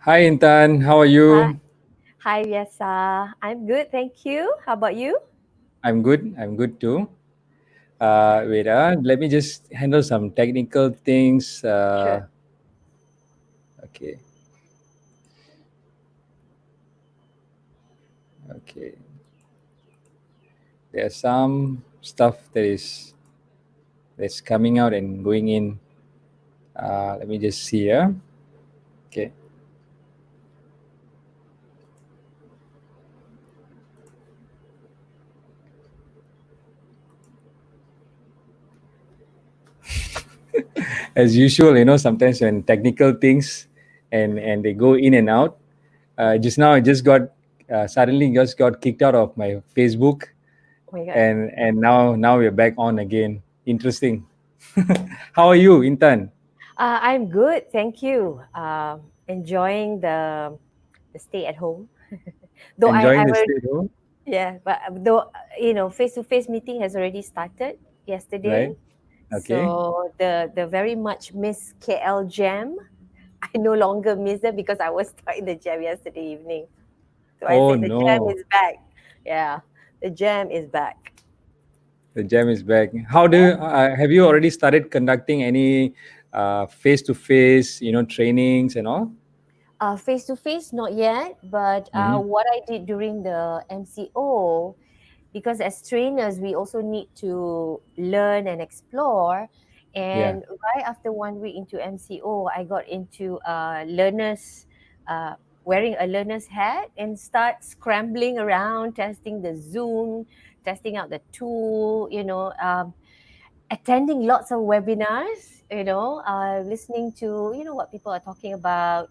Hi Intan, how are Hi, you? hi, Yesa. I'm good, thank you. How about you? I'm good too. Wait, let me just handle some technical things. Sure. Okay, okay. There's some stuff that's coming out and going in. Let me just see here. Okay. As usual, sometimes when technical things and they go in and out. Just now, I just got suddenly just got kicked out of my Facebook, Oh my God. and now we're back on again. Interesting. How are you, Intan? I'm good, thank you. Enjoying the stay at home. Though I Enjoying the already, stay home, yeah, but though face-to-face meeting has already started yesterday. right? Okay. So the very much miss KL jam, I no longer miss it because I was stuck in the jam yesterday evening. So I Oh said the jam no, is back. Yeah, the jam is back. the jam is back. How do have you already started conducting any face-to-face, trainings and all? Face to face, not yet, but Hmm. what I did during the MCO, because as trainers, we also need to learn and explore. Yeah. And right after 1 week into MCO, I got into uh, wearing a learner's hat and start scrambling around, testing the Zoom, testing out the tool, attending lots of webinars, listening to, what people are talking about,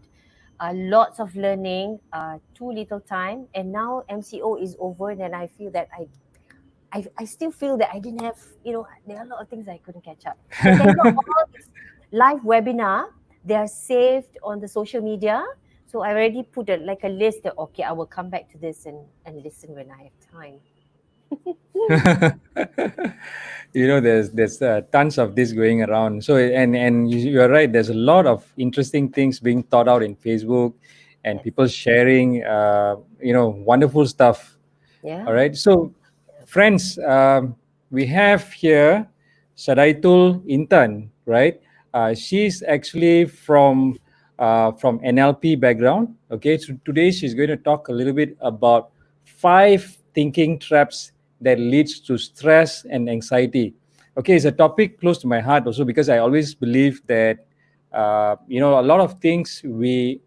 lots of learning, too little time. And now MCO is over, and I feel that I still feel that I didn't have, there are a lot of things I couldn't catch up. So thank God, all these live webinar, they are saved on the social media. So I already put like a list that, okay, I will come back to this and listen when I have time. There's tons of this going around. So and you're right. There's a lot of interesting things being thought out in Facebook, and Yes. people sharing, wonderful stuff. All Yeah. right. So, friends, we have here Shadaitul Intan, right? She's actually from NLP background. Okay. So today she's going to talk a little bit about 5 thinking traps that leads to stress and anxiety. Okay, it's a topic close to my heart also because I always believe that a lot of things we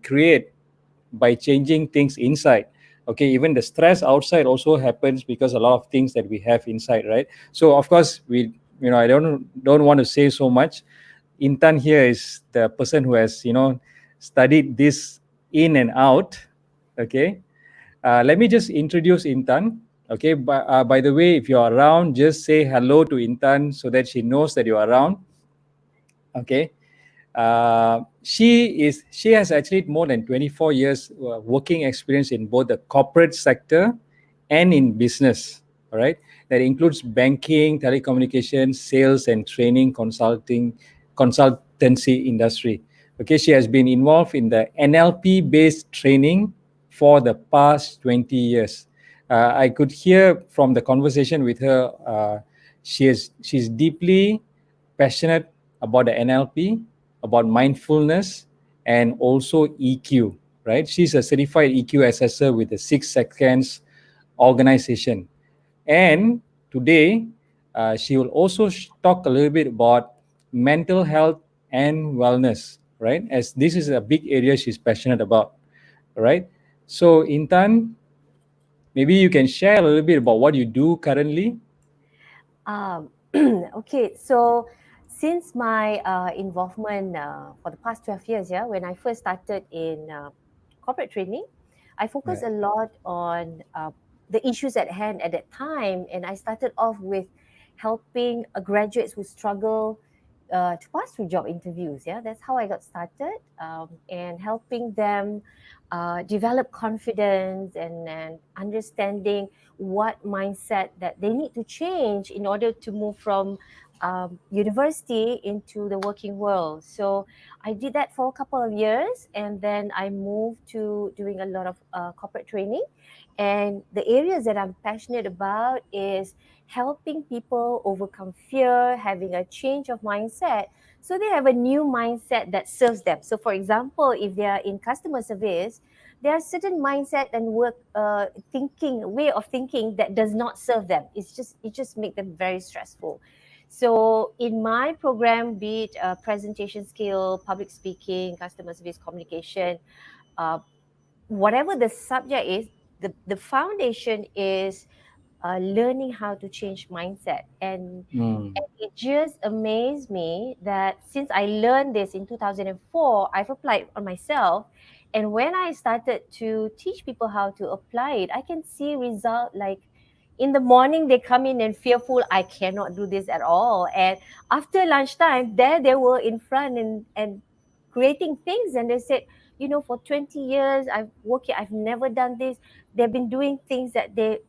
create by changing things inside. Okay, even the stress outside also happens because a lot of things that we have inside, right? So of course I don't want to say so much. Intan here is the person who has studied this in and out. Okay. Let me just introduce Intan. Okay, by the way, if you're around, just say hello to Intan so that she knows that you're around. Okay. She has actually more than 24 years working experience in both the corporate sector and in business. All right, that includes banking, telecommunications, sales, and training, consultancy industry. Okay, she has been involved in the NLP-based training for the past 20 years. I could hear from the conversation with her. She's deeply passionate about the NLP, about mindfulness, and also EQ, right? She's a certified EQ assessor with the 6 Seconds organization. And today, she will also talk a little bit about mental health and wellness, right? As this is a big area she's passionate about, right? So, Intan, maybe you can share a little bit about what you do currently. Um, okay, so since my involvement for the past 12 years, yeah, when I first started in corporate training, I focused Right. a lot on the issues at hand at that time. And I started off with helping graduates who struggle to pass through job interviews. Yeah, that's how I got started, and helping them develop confidence and understanding what mindset that they need to change in order to move from university into the working world. So I did that for a couple of years, and then I moved to doing a lot of corporate training. And the areas that I'm passionate about is helping people overcome fear, having a change of mindset, so they have a new mindset that serves them. So, for example, if they are in customer service, there are certain mindset and work thinking way of thinking that does not serve them. It just make them very stressful. So in my program, be it presentation skill, public speaking, customer service communication, uh, whatever the subject is, the foundation is learning how to change mindset. And Mm. it just amazed me that since I learned this in 2004, I've applied on myself. And when I started to teach people how to apply it, I can see result like in the morning they come in and fearful, I cannot do this at all. And after lunchtime, there they were in front and creating things. And they said, for 20 years I've worked here, I've never done this. They've been doing things that they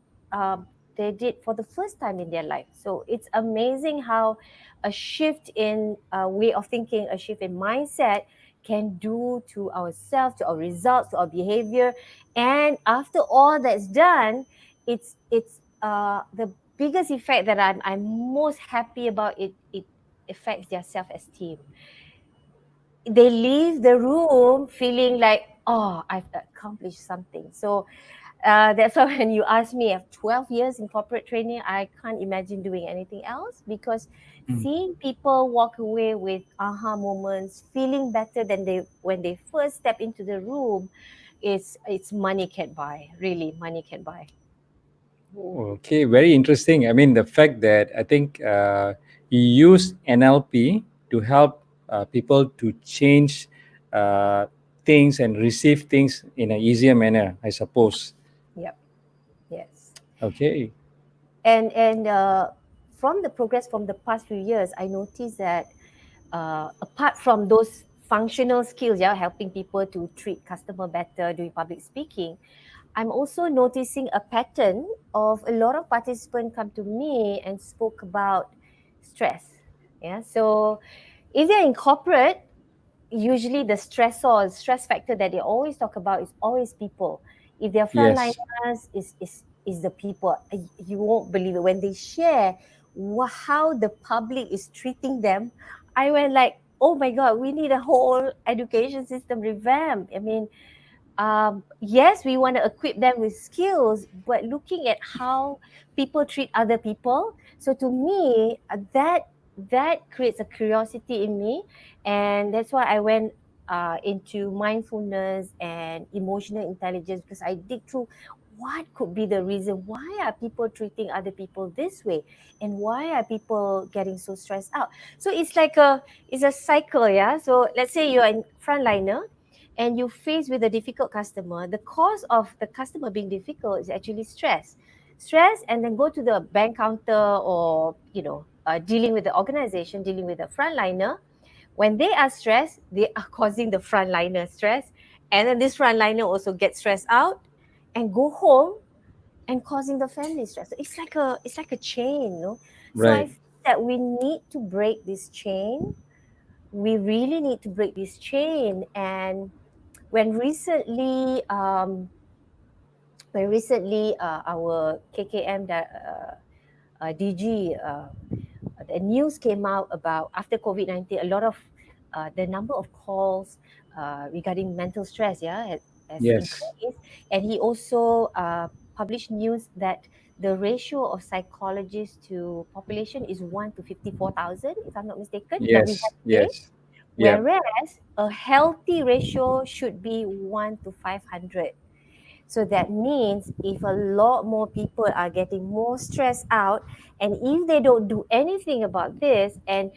did for the first time in their life. So it's amazing how a shift in way of thinking, a shift in mindset can do to ourselves, to our results, to our behavior. And after all that's done, it's the biggest effect that I'm most happy about. It affects their self-esteem. They leave the room feeling like, oh, I've accomplished something. So that's why when you ask me, I have 12 years in corporate training, I can't imagine doing anything else, because Mm. seeing people walk away with aha moments, feeling better than they when they first step into the room, it's money can buy. Really, money can buy. Okay, very interesting. I mean, the fact that I think you use NLP to help people to change uh, things and receive things in an easier manner, I suppose. Yep. Yes. Okay. And from the progress from the past few years, I noticed that apart from those functional skills, yeah, helping people to treat customer better, doing public speaking, I'm also noticing a pattern of a lot of participants come to me and spoke about stress. Yeah, so if they're in corporate, usually the stress factor that they always talk about is always people. If they're Yes. frontliners, is the people. You won't believe it when they share how the public is treating them. I went like, oh my god, we need a whole education system revamp. I mean, yes, we want to equip them with skills, but looking at how people treat other people. So to me, that creates a curiosity in me, and that's why I went into mindfulness and emotional intelligence, because I dig through what could be the reason why are people treating other people this way, and why are people getting so stressed out. So it's a cycle, yeah. So let's say you're a frontliner and you face with a difficult customer. The cause of the customer being difficult is actually stress, and then go to the bank counter, or dealing with the organization, dealing with the frontliner. When they are stressed, they are causing the frontliner stress, and then this frontliner also gets stressed out and go home and causing the family stress. So it's like a chain, no? So I Right. feel that we need to break this chain. We really need to break this chain. And when recently our KKM DG, the news came out about after COVID-19, a lot of the number of calls regarding mental stress, yeah, has Yes. increased. And he also published news that the ratio of psychologists to population is 1 to 54,000, if I'm not mistaken, Yes. WFA. Yes. Yeah. Whereas a healthy ratio should be 1 to 500. So that means if a lot more people are getting more stressed out, and if they don't do anything about this, and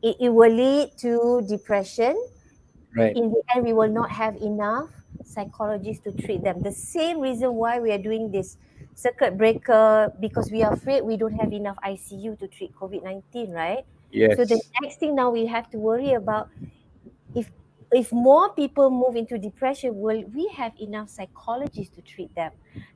it will lead to depression, Right. in the end, we will not have enough psychologists to treat them. The same reason why we are doing this circuit breaker, because we are afraid we don't have enough ICU to treat COVID-19, right? So the Yes. next thing now we have to worry about, if if more people move into depression, will we have enough psychologists to treat them?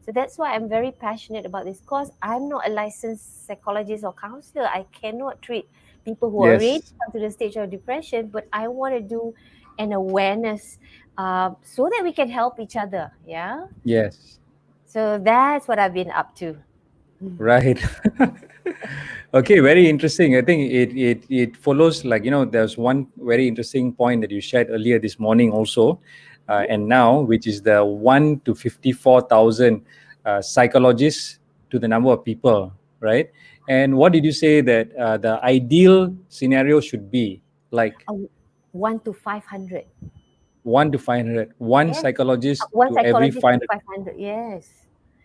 So that's why I'm very passionate about this, because I'm not a licensed psychologist or counselor. I cannot treat people who already Yes. come to the stage of depression, but I want to do an awareness so that we can help each other. Yeah. Yes. So that's what I've been up to. Mhm. Right. Okay, very interesting. I think it follows, like, there's one very interesting point that you shared earlier this morning also, Mhm. and now, which is the 1 to 54,000 psychologists to the number of people, right? And what did you say that the ideal scenario should be? Like Uh, 1 to 500. 1 to 500, one Yes. psychologist One to every psychologist to 500, 500. Yes.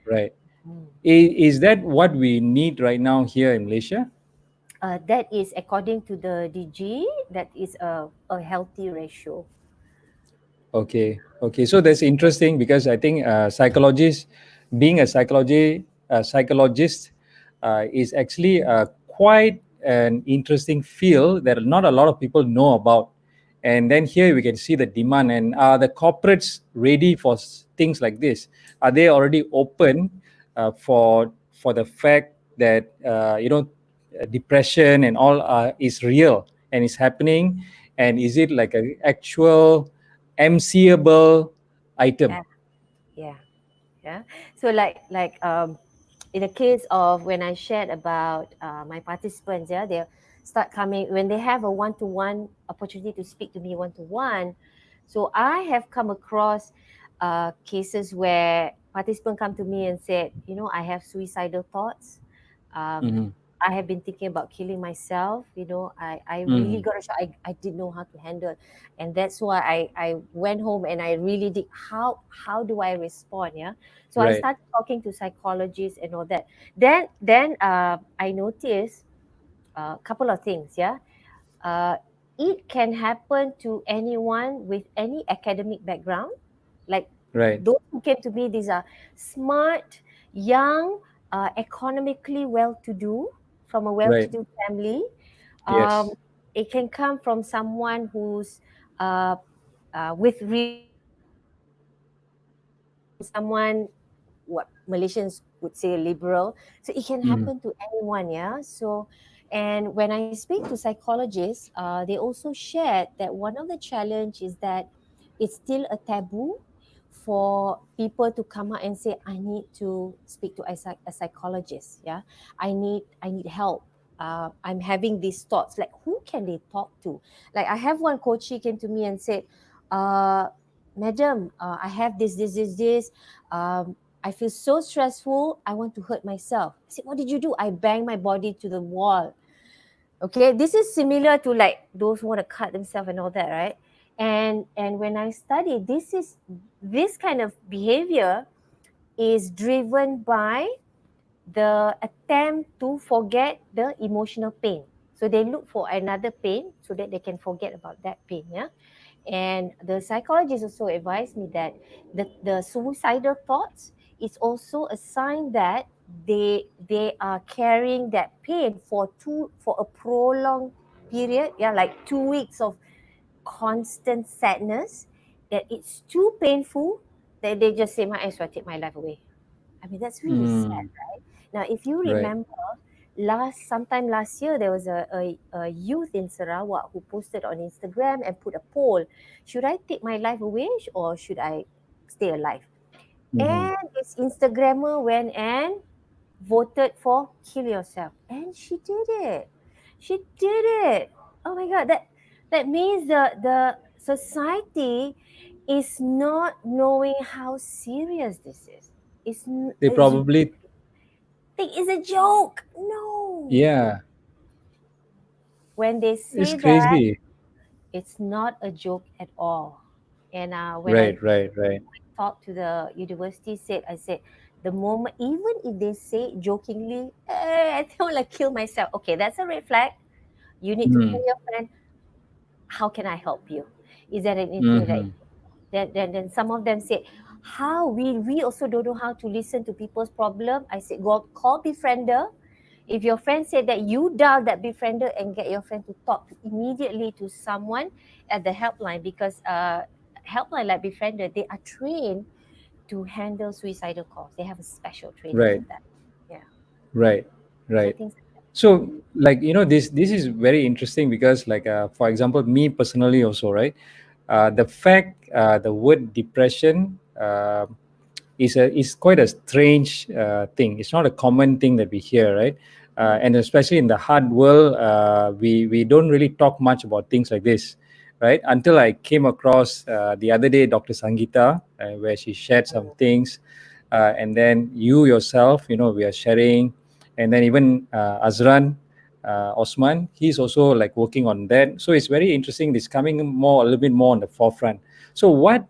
right? Mm. Is that what we need right now here in Malaysia? That is according to the DG. That is a healthy ratio. Okay, okay. So that's interesting because I think psychologist, being a psychologist, is actually quite an interesting field that not a lot of people know about. And then here we can see the demand. And are the corporates ready for things like this? Are they already open for the fact that depression and all is real and is happening? And is it like an actual MCable item? Yeah. Yeah. Yeah. So in the case of when I shared about my participants, yeah, they start coming when they have a one-to-one opportunity to speak to me one-to-one. So I have come across cases where participants come to me and said, I have suicidal thoughts. Um, Mm-hmm. I have been thinking about killing myself. I really Mm. got a shock. I didn't know how to handle, and that's why I went home and I really did how do I respond? Yeah, so I Right, started talking to psychologists and all that. Then I noticed a couple of things. Yeah, uh, it can happen to anyone with any academic background. Like right. those who came to me, these are smart, young, economically well-to-do, from a Right. well-to-do family. Um, Yes. it can come from someone who's uh, with resources. It can come from someone what Malaysians would say liberal. So it can Mm. happen to anyone, yeah. So, and when I speak to psychologists, they also shared that one of the challenge is that it's still a taboo for people to come out and say, I need to speak to a psychologist. Yeah, I need help. I'm having these thoughts. Like, who can they talk to? Like, I have one coach. She came to me and said, "Madam, I have this. I feel so stressful. I want to hurt myself." I said, "What did you do?" "I banged my body to the wall." Okay, this is similar to like those who want to cut themselves and all that, right? And when I study, this kind of behavior is driven by the attempt to forget the emotional pain. So they look for another pain so that they can forget about that pain. Yeah. And the psychologist also advised me that the suicidal thoughts is also a sign that they are carrying that pain for a prolonged period, yeah, like 2 weeks of constant sadness, that it's too painful that they just say, might as well take my life away. I mean, that's really sad. Mm. Now, if you Right. remember, sometime last year, there was a youth in Sarawak who posted on Instagram and put a poll: should I take my life away or should I stay alive? Mm-hmm. And this Instagrammer went and voted for kill yourself, and she did it. She did it. Oh my God, that means the society is not knowing how serious this is. They It's probably, think it's a joke. No. yeah, When they it's say that, crazy. it's not a joke at all. And when I Right, right, right. talked to the university, I said, the moment, even if they say jokingly, I think I want to kill myself. Okay, that's a red flag. You need to Mm. call your friend. How can I help you? Is there anything that Mm-hmm. then some of them say, how we also don't know how to listen to people's problem. I said, go call befriender. If your friend said that, you dial that befriender and get your friend to talk immediately to someone at the helpline, because helpline like befriender, they are trained to handle suicidal calls. They have a special training Right, for that. Yeah. right, So right. things. So, like, this is very interesting because, like, for example, me personally also, right? The fact, the word depression is quite a strange thing. It's not a common thing that we hear, right? Mm. And especially in the hard world, we don't really talk much about things like this, right? Until I came across the other day Dr. Sangita, where she shared some things, and then you yourself, we are sharing, and then even Azran. Osman, he's also like working on that. So it's very interesting. It's coming more, a little bit more on the forefront. So what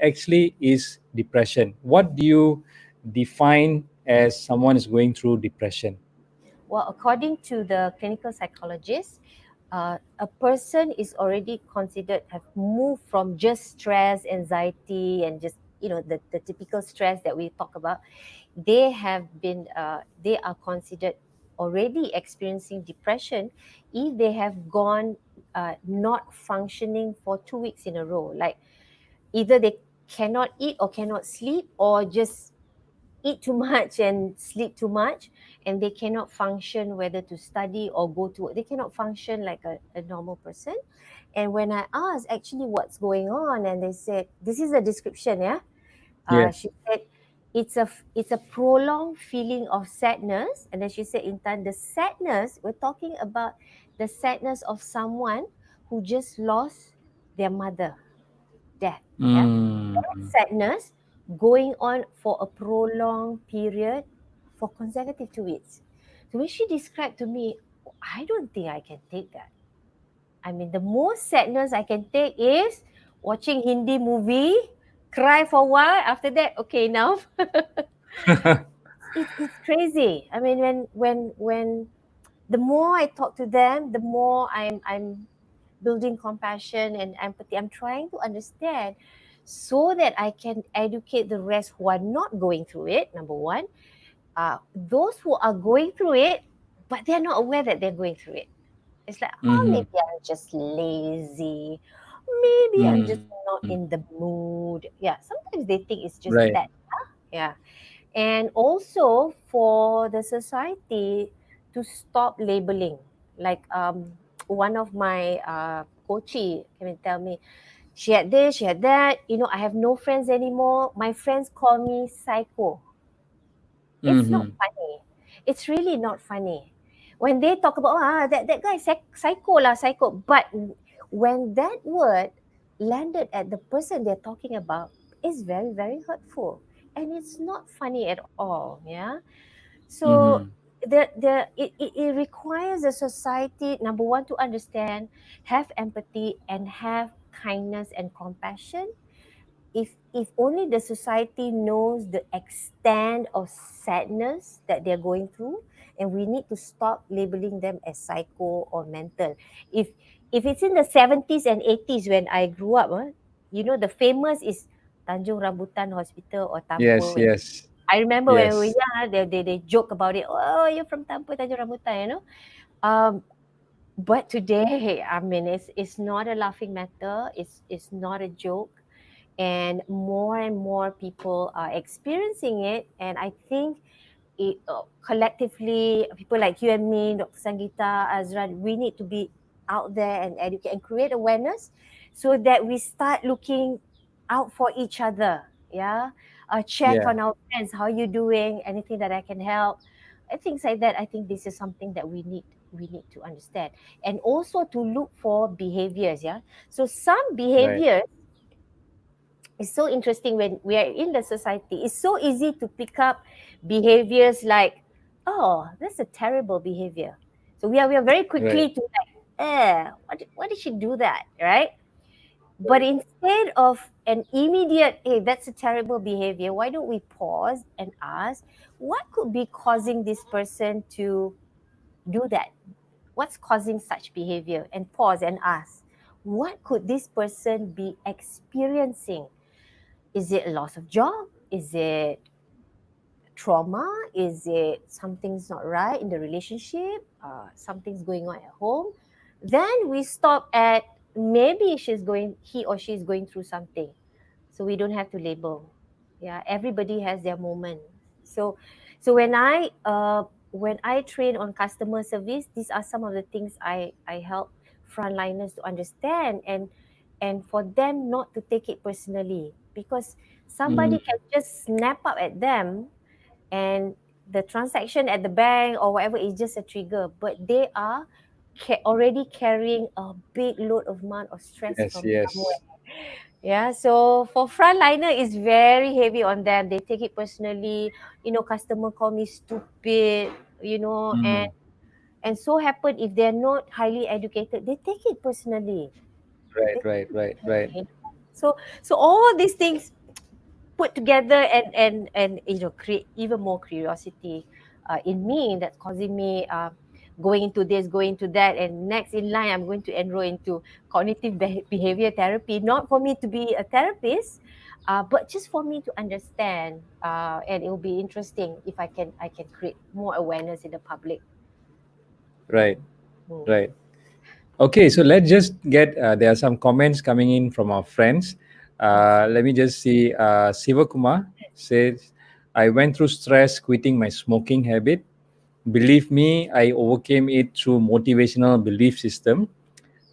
actually is depression? What do you define as someone is going through depression? Well, according to the clinical psychologist, a person is already considered have moved from just stress, anxiety, and just the typical stress that we talk about. They are considered already experiencing depression if they have gone not functioning for 2 weeks in a row. Like either they cannot eat or cannot sleep, or just eat too much and sleep too much, and they cannot function whether to study or go to work. They cannot function like a normal person. And when I asked actually what's going on, and they said this is a description, yeah. Yeah. She said it's a prolonged feeling of sadness. And then she said, Intan, the sadness we're talking about, the sadness of someone who just lost their mother, death. Yeah, Mm. sadness going on for a prolonged period for consecutive 2 weeks. So when she described to me, I don't think I can take that. I mean, the most sadness I can take is watching Hindi movie, cry for a while. After that, okay, enough. It's crazy. I mean, when the more I talk to them, the more I'm building compassion and empathy. I'm trying to understand so that I can educate the rest who are not going through it. Number one, those who are going through it, but they're not aware that they're going through it. It's like, oh, Mm-hmm. maybe I'm just lazy. Maybe I'm just Mm. not in the mood. Yeah, sometimes they think it's just Right. that. Yeah. And also for the society to stop labeling. Like one of my coachee can tell me, she had this, she had that. I have no friends anymore. My friends call me psycho. It's not Mm-hmm. funny. It's really not funny. When they talk about that guy psycho lah, psycho, but when that word landed at the person they're talking about, is very very hurtful, and it's not funny at all. Yeah. So Mm-hmm. it requires a society, number one, to understand, have empathy, and have kindness and compassion. If only the society knows the extent of sadness that they're going through, and we need to stop labeling them as psycho or mental. If it's in the 70s and 80s when I grew up, the famous is Tanjung Rambutan Hospital or Tampo. Yes, yes. I remember when we were Yes. young, they joke about it. Oh, you're from Tampo, Tanjung Rambutan. Um, but today, I mean, it's not a laughing matter. It's not a joke, and more people are experiencing it. And I think collectively, people like you and me, Dr. Sangita, Azran, we need to be out there and educate and create awareness, so that we start looking out for each other. Yeah, check Yeah. on our friends. How you doing? Anything that I can help? Things like that. I think this is something that we need to understand, and also to look for behaviors. Yeah, so some Right. behaviors, it's so interesting when we are in the society. It's so easy to pick up behaviors like, oh, that's a terrible behavior. So we are very Right. quickly to like, why did she do that, right? But instead of an immediate, hey, that's a terrible behavior, why don't we pause and ask, what could be causing this person to do that? What's causing such behavior? And pause and ask, what could this person be experiencing? Is it a loss of job? Is it trauma? Is it something's not right in the relationship? Something's going on at home? Then we stop at, maybe he or she is going through something. So we don't have to label. Yeah, everybody has their moment. So when I when I train on customer service, these are some of the things I help frontliners to understand, and for them not to take it personally, because somebody Mm, can just snap up at them, and the transaction at the bank or whatever is just a trigger, but they are already carrying a big load of amount of stress yes, from yes. somewhere. Yeah, so for frontliner, it's very heavy on them. They take it personally. Customer call me stupid. And Mm, so happen if they're not highly educated, they take it personally. right, They right, take it right, right, personally. So all these things put together, and create even more curiosity in me, that's causing me going into this, going into that, and next in line I'm going to enroll into cognitive behavior therapy, not for me to be a therapist, but just for me to understand, and it will be interesting if I can create more awareness in the public. right, Hmm. right. Okay, so let's just get, there are some comments coming in from our friends. Yes. Let me just see. Siva Kumar says, I went through stress quitting my smoking habit. Believe me, I overcame it through motivational belief system.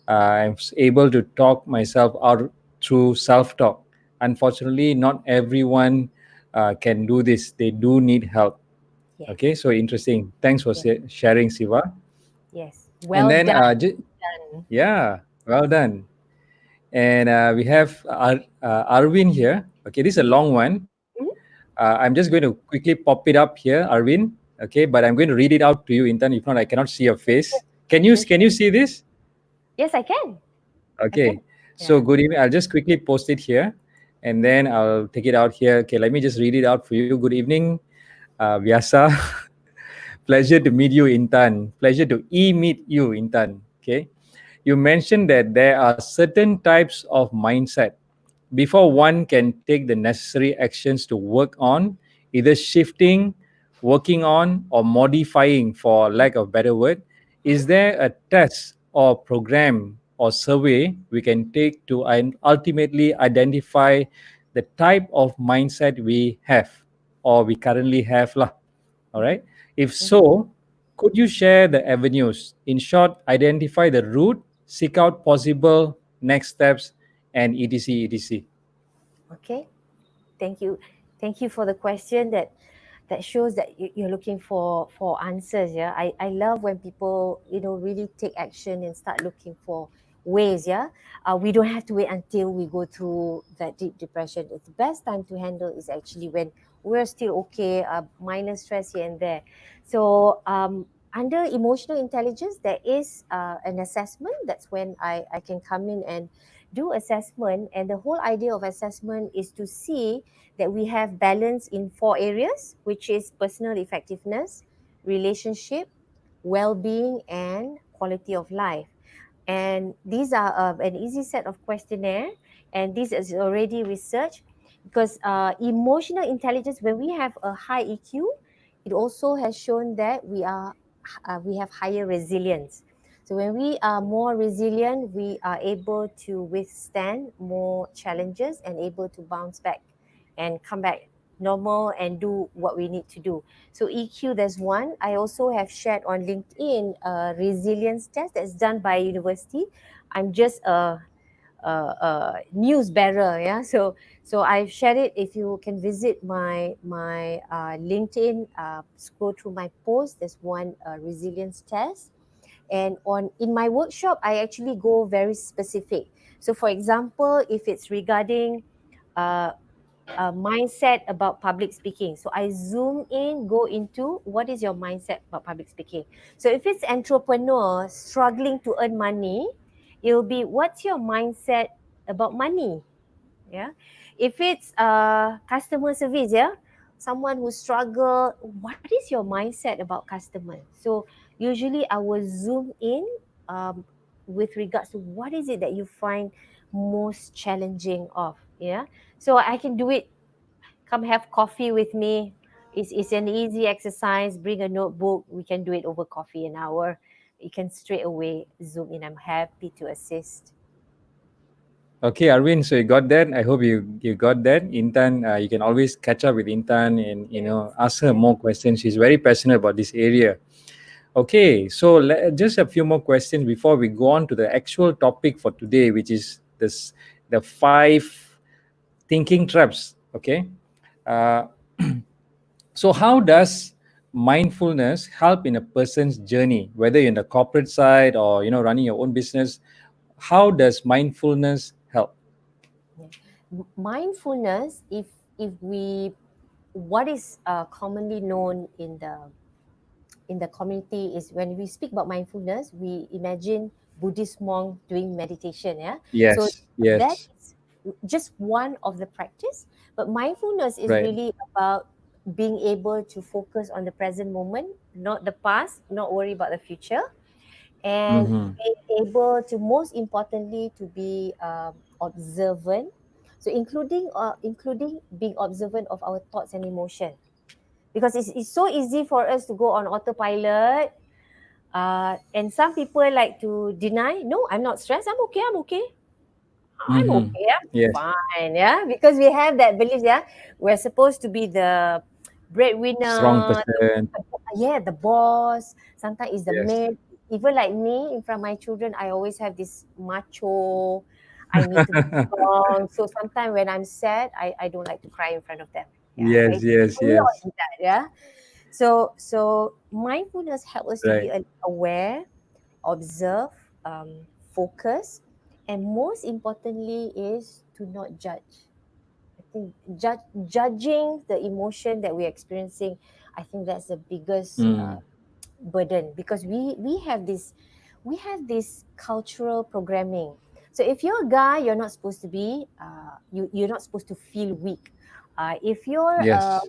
I was able to talk myself out through self-talk. Unfortunately, not everyone can do this. They do need help. Okay, Yes. so interesting. Thanks for Yes. sharing, Siva. Yes, And well then, done. yeah, well done. And we have Arvin here. Okay, this is a Mhm. long one. Mhm. I'm just going to quickly pop it up here, Arvin. Okay, but I'm going to read it out to you, Intan. If not, I cannot see your face. Can Okay. you see this? Yes, I can. I can. Okay. So Yeah. good evening. I'll just quickly post it here, and then I'll take it out here. Okay, let me just read it out for you. Good evening, Vyasa. Pleasure to meet you, Intan. Pleasure to meet you, Intan. Okay. You mentioned that there are certain types of mindset before one can take the necessary actions to work on either shifting, working on, or modifying, for lack of better word. Is there a test or program or survey we can take to ultimately identify the type of mindset we have or we currently have lah? All Mm-hmm. right. If Mm-hmm. so, could you share the avenues? In short, identify the route, seek out possible next steps, and etc. etc. Okay. Thank you. Thank you for the question that shows that you're looking for answers. Yeah, I love when people really take action and start looking for ways. Yeah, we don't have to wait until we go through that deep depression. It's the best time to handle is actually when we're still okay, minor stress here and there. So under emotional intelligence, there is an assessment. That's when I can come in and do assessment, and the whole idea of assessment is to see that we have balance in four areas, which is personal effectiveness, relationship, well-being, and quality of life. And these are an easy set of questionnaire, and this is already researched, because emotional intelligence, when we have a high EQ, it also has shown that we have higher resilience. So when we are more resilient, we are able to withstand more challenges and able to bounce back and come back normal and do what we need to do. So EQ, there's one. I also have shared on LinkedIn a resilience test that's done by university. I'm just a news bearer, yeah. So I've shared it. If you can visit my LinkedIn, scroll through my post. There's one resilience test, and on in my workshop, I actually go very specific. So for example, if it's regarding uh, mindset about public speaking. So I zoom in, go into what is your mindset about public speaking. So if it's entrepreneur struggling to earn money, it'll be what's your mindset about money? Yeah. If it's customer service, yeah, someone who struggle, what is your mindset about customer? So usually I will zoom in um, with regards to what is it that you find most challenging of, yeah. So I can do it. Come have coffee with me. It's an easy exercise. Bring a notebook. We can do it over coffee an hour. You can straight away zoom in. I'm happy to assist. Okay, Arvin, so you got that. I hope you got that. Intan, you can always catch up with Intan and Yes. ask her more questions. She's very passionate about this area. Okay, so just a few more questions before we go on to the actual topic for today, which is the five thinking traps. Okay, uh, so how does mindfulness help in a person's journey, whether you're in the corporate side or running your own business? How does mindfulness help? Yeah. Mindfulness, if we what is commonly known in the community is when we speak about mindfulness, we imagine Buddhist monk doing meditation. Yeah, so Yes, that yes, is just one of the practice. But mindfulness is right. really about being able to focus on the present moment, not the past, not worry about the future, and Mm-hmm. being able to, most importantly, to be observant. So including being observant of our thoughts and emotion, because it's so easy for us to go on autopilot. And some people like to deny, no, I'm not stressed, I'm Mm-hmm. okay, I'm Yes, fine. Yeah, because we have that belief. Yeah, we're supposed to be the strong breadwinner, person. yeah, the boss. Sometimes it's the Yes. maid. Even like me, in front of my children, I always have this macho. I need to be strong. So sometimes when I'm sad, I don't like to cry in front of them. Yeah, Yes, yes, I not yes. do that. Yeah. So mindfulness helps us to be Right. aware, observe, focus, and most importantly is to not judge. I think judging the emotion that we're experiencing, I think that's the biggest Mm. burden, because we have this cultural programming. So if you're a guy, you're not supposed to be you're not supposed to feel weak. If you're Yes.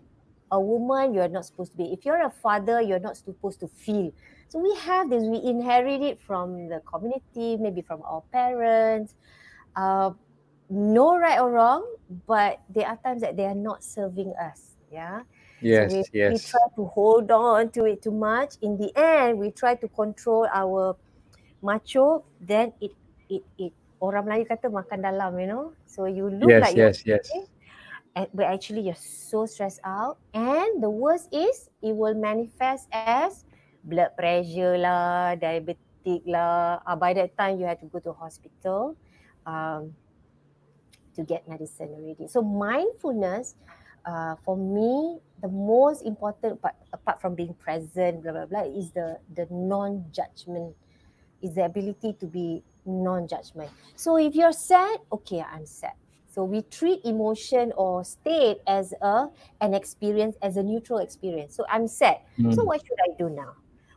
a woman, you're not supposed to be. If you're a father, you're not supposed to feel. So we have this, we inherit it from the community, maybe from our parents. uh, no right or wrong, but there are times that they are not serving us. Yeah. So we Yes, really try yes. to hold on to it too much. In the end, we try to control our macho, then it orang Melayu kata makan dalam, so you look Yes, like you're yes, yes. okay, but actually you're so stressed out. And the worst is it will manifest as blood pressure lah, diabetic lah. By that time you have to go to hospital um, to get medicine already. So mindfulness, for me, the most important part, apart from being present, blah blah blah, is the non-judgment, is the ability to be non-judgment. So if you're sad, okay, I'm sad. So we treat emotion or state as an experience, as a neutral experience. So I'm sad. So Mm. what should I do now?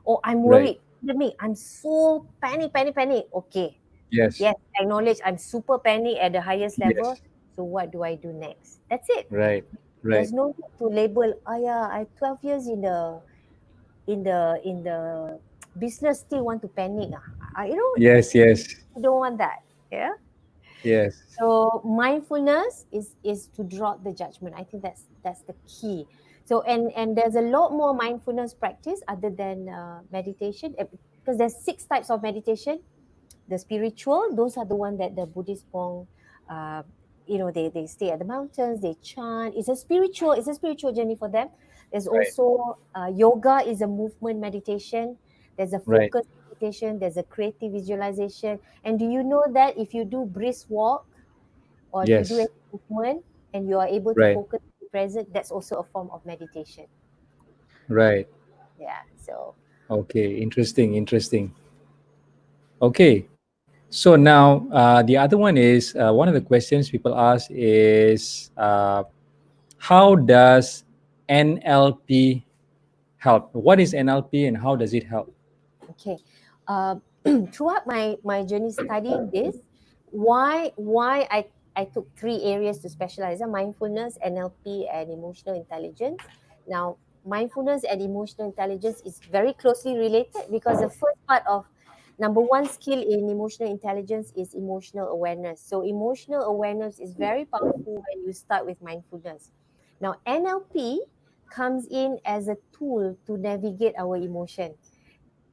Or I'm Right. worried. I'm so panic. Okay. Yes. Yes, acknowledge I'm super panic at the highest level. Yes. So what do I do next? That's it. Right. There's Right. no need to label. Oh yeah, I 12 years in the business, still want to panic. Yes, yes. You don't want that. Yeah. Yes. So mindfulness is to drop the judgment. I think that's the key. So and there's a lot more mindfulness practice other than meditation, because there's 6 types of meditation. The spiritual, those are the one that the Buddhist monk, uh, they stay at the mountains, they chant. It's a spiritual journey for them. There's Right. also yoga is a movement meditation. There's a Right. focus meditation. There's a creative visualization. And do you know that if you do brisk walk, or if you do Yes. any movement and you are able to Right. focus be present, that's also a form of meditation. Right. Yeah. So Okay. Interesting. Interesting. Okay. So now the other one is one of the questions people ask is how does NLP help? What is NLP and how does it help? okay. Uh, throughout my journey studying this, why I took 3 areas to specialize: mindfulness, NLP, and emotional intelligence. Now, mindfulness and emotional intelligence is very closely related, because the first part of number one skill in emotional intelligence is emotional awareness. So emotional awareness is very powerful when you start with mindfulness. Now, NLP comes in as a tool to navigate our emotion.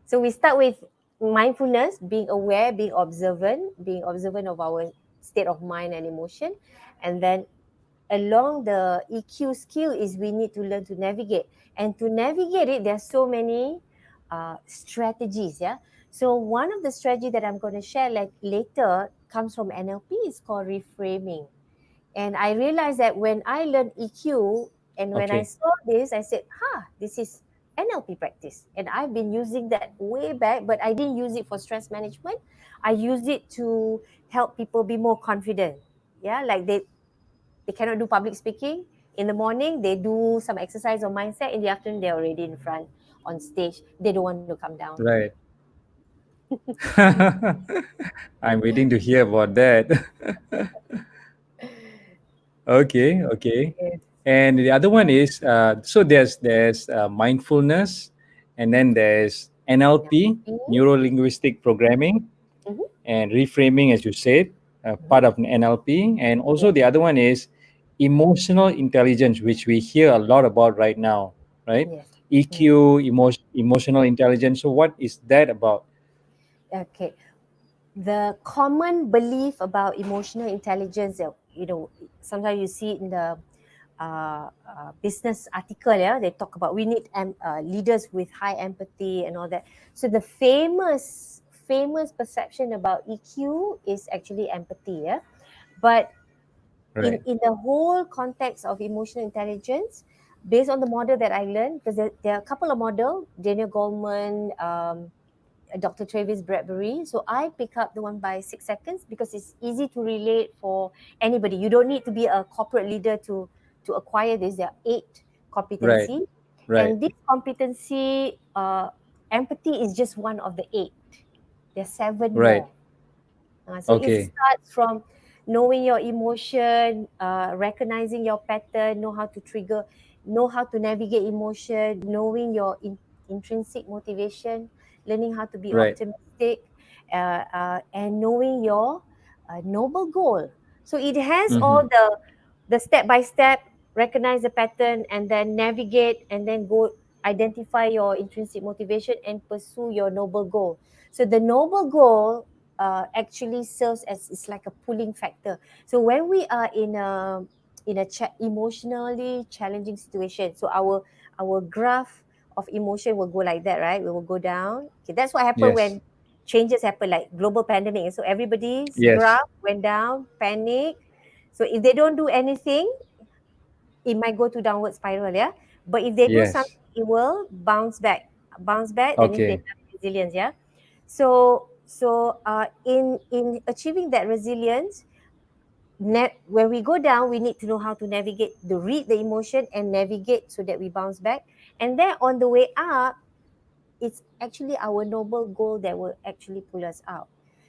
So we start with mindfulness, being aware, being observant of our state of mind and emotion. And then along the EQ skill is we need to learn to navigate. And to navigate it, there's so many strategies. Yeah. So one of the strategy that I'm going to share like later comes from NLP. It's called reframing. And I realized that when I learned EQ and when I Okay. saw this, I said, this is NLP practice. And I've been using that way back, but I didn't use it for stress management. I use it to help people be more confident. Yeah, like they cannot do public speaking. In the morning, they do some exercise or mindset. In the afternoon, they're already in front on stage. They don't want to come down. Right. I'm waiting to hear about that. Okay, okay. Yes. And the other one is so there's mindfulness, and then there's NLP, NLP. neuro linguistic programming, Mm-hmm. and reframing, as you said, part of NLP. And also Yes. the other one is emotional intelligence, which we hear a lot about right now, right? Yes. Mm. EQ, emotional intelligence. So what is that about? Okay. The common belief about emotional intelligence that sometimes you see in the business article, yeah, they talk about we need leaders with high empathy and all that. So the famous perception about EQ is actually empathy, yeah. But Right, in the whole context of emotional intelligence, based on the model that I learned, because there are a couple of models, Daniel Goleman, Dr. Travis Bradbury. So I pick up the one by 6 seconds because it's easy to relate for anybody. You don't need to be a corporate leader to acquire this. There are 8 right, competency, right, and this competency, empathy is just one of the 8. There's 7 right. more. So it Okay, starts from knowing your emotion, recognizing your pattern, know how to trigger, know how to navigate emotion, knowing your intrinsic motivation, learning how to be right. optimistic, and knowing your noble goal. So it has Mm-hmm. all the step by step, recognize the pattern, and then navigate, and then go identify your intrinsic motivation and pursue your noble goal. So the noble goal actually serves as it's like a pulling factor. So when we are in a emotionally challenging situation, so our graph of emotion will go like that, right? We will go down. Okay, that's what happened Yes, when changes happen, like global pandemic. So everybody's yes, graph went down, panic. So if they don't do anything, it might go to downward spiral, yeah. But if they do yes. something, it will bounce back. That means they Okay, have resilience, yeah. So in achieving that resilience, when we go down, we need to know how to navigate, to read the emotion and navigate so that we bounce back. And then on the way up, it's actually our noble goal that will actually pull us out.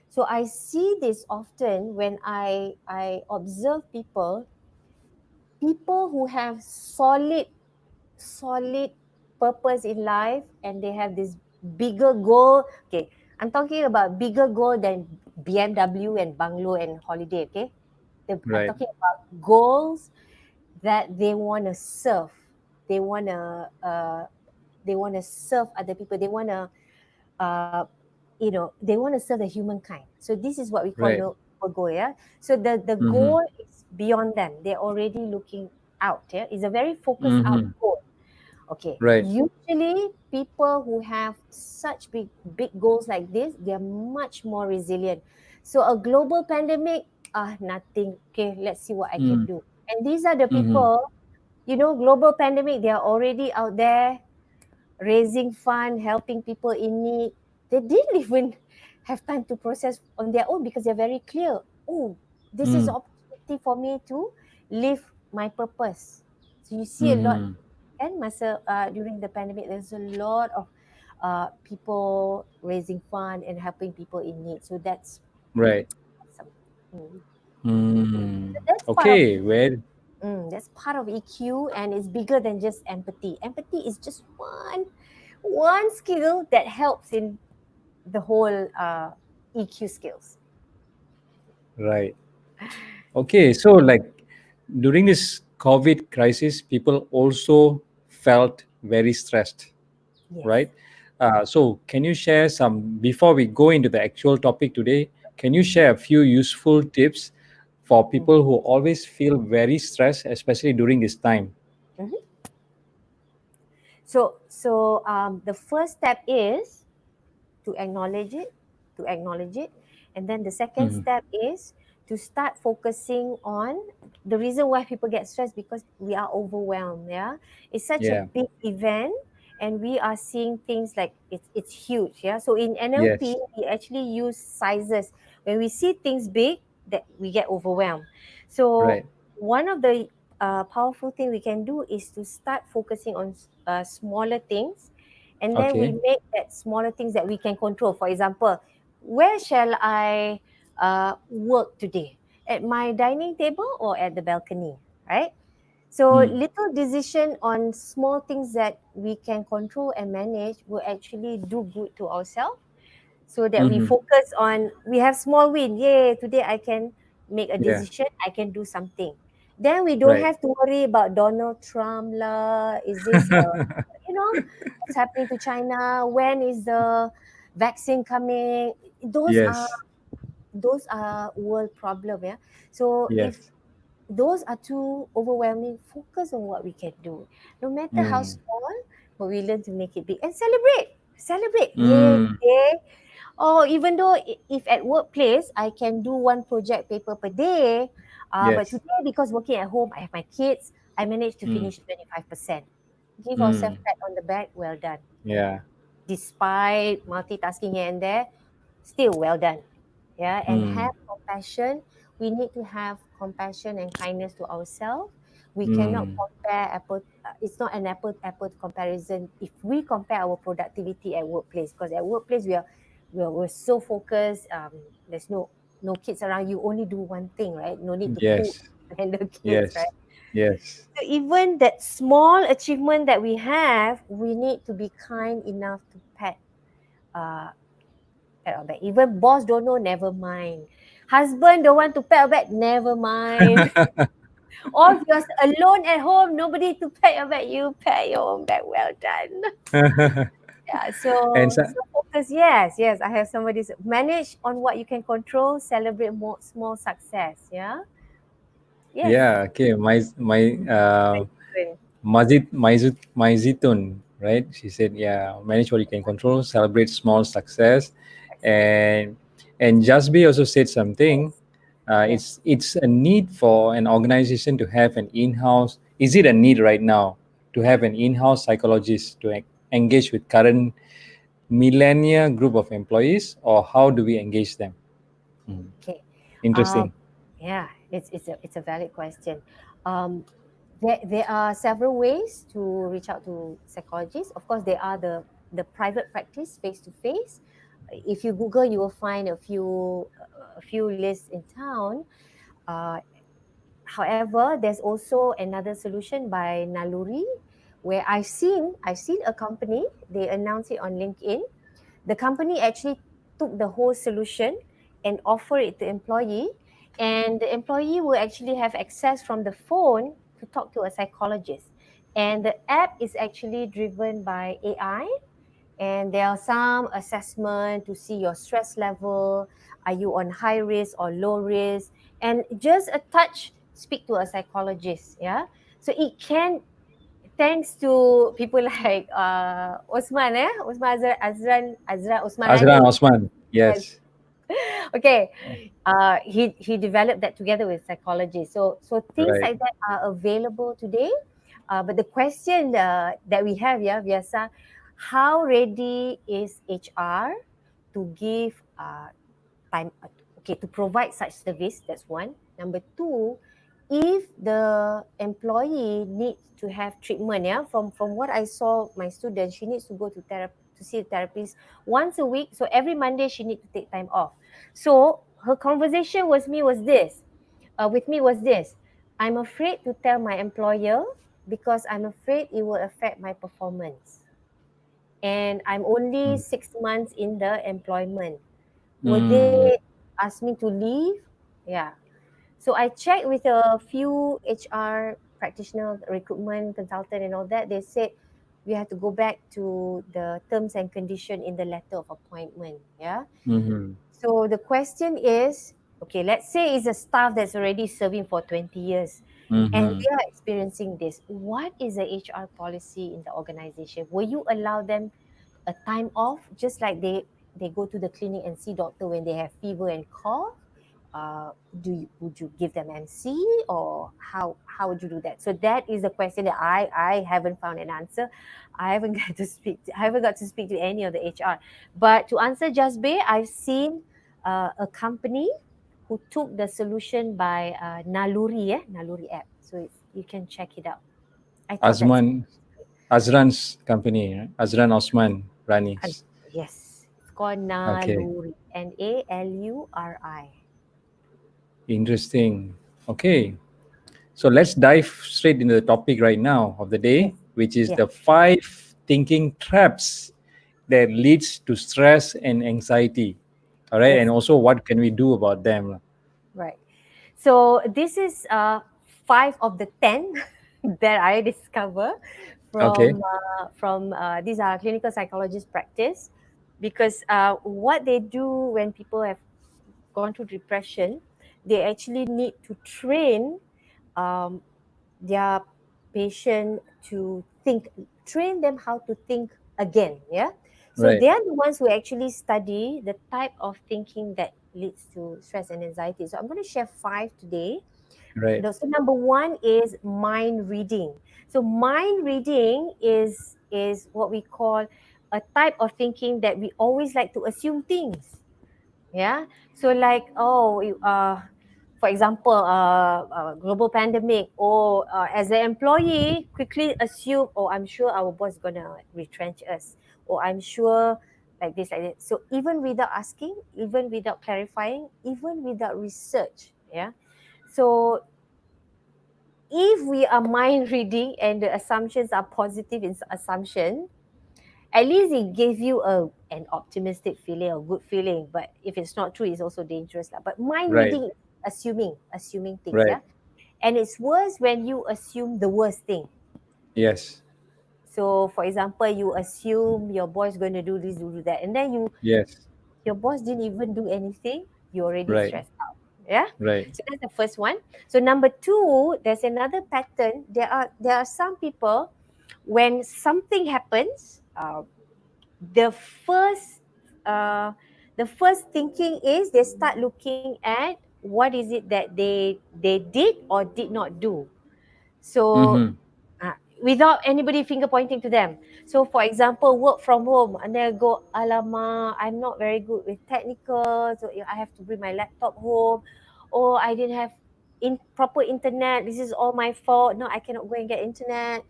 So I see this often when I observe people who have solid purpose in life, and they have this bigger goal. Okay, I'm talking about bigger goal than BMW and bungalow and holiday. Okay, I'm right, talking about goals that they want to serve. They want to serve other people. They want to uh, they want to serve the humankind. So this is what we call right. noble goal. Yeah. So the Mm-hmm. goal is beyond them. They're already looking out. Yeah. It's a very focused out Mm-hmm. goal. Okay. Right, Usually, people who have such big goals like this, they are much more resilient. So a global pandemic, nothing. Okay, let's see what I can mm, do. And these are the mm-hmm. people, global pandemic. They are already out there raising fund, helping people in need. They didn't even have time to process on their own because they're very clear. Oh, this is Mm, opportunity for me to live my purpose. So you see a lot, mm-hmm. and during the pandemic, there's a lot of people raising fund and helping people in need. So that's Right. awesome. Mm. Mm. So that's part of Okay, well, EQ, and it's bigger than just empathy. Empathy is just one skill that helps in the whole EQ skills. right. Okay, so like during this COVID crisis, people also felt very stressed, Yes. right? So, can you share some, before we go into the actual topic today, can you share a few useful tips for people who always feel very stressed, especially during this time? Mhm. So the first step is to acknowledge it, to acknowledge it. And then the second Mhm. step is to start focusing on the reason why people get stressed, because we are overwhelmed. Yeah. It's such a Yeah. big event, and we are seeing things like it's huge. Yeah. So in NLP, Yes. we actually use sizes. When we see things big, that we get overwhelmed. So Right. one of the powerful thing we can do is to start focusing on smaller things, and then we Okay. make that smaller things that we can control. For example, where shall I work today? At my dining table or at the balcony, right? So Mm. little decision on small things that we can control and manage will actually do good to ourselves, so that we Mhm. focus on, we have small win, yay, today I can make a Yeah. decision, I can do something. Then we don't Right. have to worry about Donald Trump lah, is this you know what's happening to China, when is the vaccine coming. those are Yes. those are world problem, yeah. So if Yes. those are too overwhelming, focus on what we can do, no matter how Mm. small, but we learn to make it big and celebrate, yay, Mm. today. Or even though if at workplace I can do one project paper per day, but Yes. today because working at home, I have my kids, I managed to Mm. finish 25%. Give ourselves Mm. pat on the back, well done. Yeah. Despite multitasking here and there, still well done. Yeah, and Mm. have compassion. We need to have compassion and kindness to ourselves. We cannot Mm. compare apple. It's not an apple comparison if we compare our productivity at workplace, because at workplace we're so focused. There's no kids around. You only do one thing, right? No need to cook Yes. and the kids, Yes. right? Yes. So even that small achievement that we have, we need to be kind enough to uh, pat our back. Even boss don't know, never mind. Husband don't want to pat our back, never mind. Or if you're alone at home, nobody to pat your back, you pat your own back. Well done. Yeah. And So focus. Yes. I have somebody manage on what you can control. Celebrate more small success. Yeah. Yes. yeah, okay. My Good. Maizitun, right? She said, yeah, manage what you can control, celebrate small success, Excellent. and Jasby also said something. Yes. It's a need for an organization to have an in-house. Is it a need right now to have an in-house psychologist to engage with current millennia group of employees, or how do we engage them? Mm. Okay. Um, Interesting. yeah, it's a valid question. Um, there are several ways to reach out to psychologists. Of course, there are the private practice face to face. If you Google, you will find a few lists in town. Uh, However, there's also another solution by Naluri, where I've seen a company, they announce it on LinkedIn. The company actually took the whole solution and offer it to employee, and the employee will actually have access from the phone to talk to a psychologist. And the app is actually driven by AI, and there are some assessment to see your stress level, are you on high risk or low risk, and just a touch speak to a psychologist. Yeah, so it can, thanks to people like Osman, Osman Azran Azran Osmanani. Osman, Yes. yes. Okay. He developed that together with psychology. So things Right. like that are available today. But the question that we have, yeah, Vyasa, how ready is HR to give time? Okay, to provide such service. That's one. Number two, if the employee needs to have treatment, yeah, from what I saw, my student, she needs to go to therapy, to see a therapist once a week. So every Monday she need to take time off. So her conversation with me was this: I'm afraid to tell my employer because I'm afraid it will affect my performance. And I'm only Mm. 6 months in the employment. Will Mm. they ask me to leave? Yeah. So I checked with a few HR practitioner, recruitment consultant, and all that. They said we have to go back to the terms and condition in the letter of appointment. Yeah. Mhm. So the question is, Okay, let's say it's a staff that's already serving for 20 years and Mm-hmm. they are experiencing this. What is the HR policy in the organization? Will you allow them a time off, just like they go to the clinic and see doctor when they have fever and cough? Would you give them MC, or how would you do that? So that is the question that I haven't found an answer. I haven't got to speak to any of the HR. But to answer Just Bay, I've seen a company who took the solution by Naluri app. So you can check it out. I thought that's Azman, Azran's company, right? Azran Osman and Rani's. yes, it's called Okay, Naluri. Naluri. interesting. Okay, so let's dive straight into the topic right now of the day, Yes. which is Yeah. the 5 thinking traps that leads to stress and anxiety. All right, and Yes. also what can we do about them? Right. So this is five of the 10 that I discover Okay, from these are clinical psychologists practice, because what they do when people have gone through depression, they actually need to train um, their patient to think, train them how to think again. Yeah. So right, they are the ones who actually study the type of thinking that leads to stress and anxiety. So I'm going to share five today. right. So number one is mind reading. So mind reading is what we call a type of thinking that we always like to assume things. Yeah. So like, for example, global pandemic, or as an employee, quickly assume, oh, I'm sure our boss is gonna retrench us, or I'm sure like that. So even without asking, even without clarifying, even without research, yeah. So if we are mind reading and the assumptions are positive in assumption, at least it gives you an optimistic feeling, a good feeling. But if it's not true, it's also dangerous lah. But mind Right, reading, assuming things, right. yeah. And it's worse when you assume the worst thing. Yes, So for example, you assume your boss going to do this, do that, and then yes, your boss didn't even do anything, you already right, stressed out. Yeah. right. So that's the first one. So number two, there's another pattern. There are some people, when something happens, the first uh, the first thinking is they start looking at what is it that they did or did not do. So Mm-hmm. without anybody finger pointing to them. So for example, work from home, and then I go, alamak, I'm not very good with technical, so I have to bring my laptop home. Or I didn't have proper internet, this is all my fault, no, I cannot go and get internet,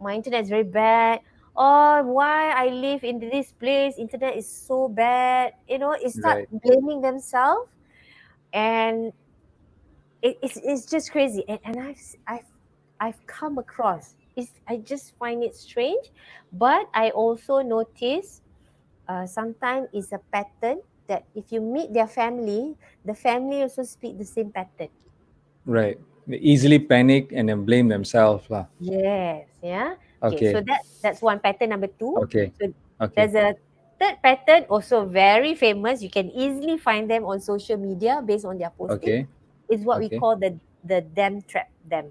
my internet is very bad. Or why I live in this place, internet is so bad, it start Right, blaming themselves. And it's just crazy. And I've come across, I just find it strange, but I also notice sometimes it's a pattern that if you meet their family, the family also speak the same pattern. right. They easily panic and then blame themselves lah. Yes, yeah. Okay, so Okay, that's one pattern. Number two, okay, so okay, there's a third pattern, also very famous. You can easily find them on social media based on their posting. okay, Is what we okay. call the them trap them.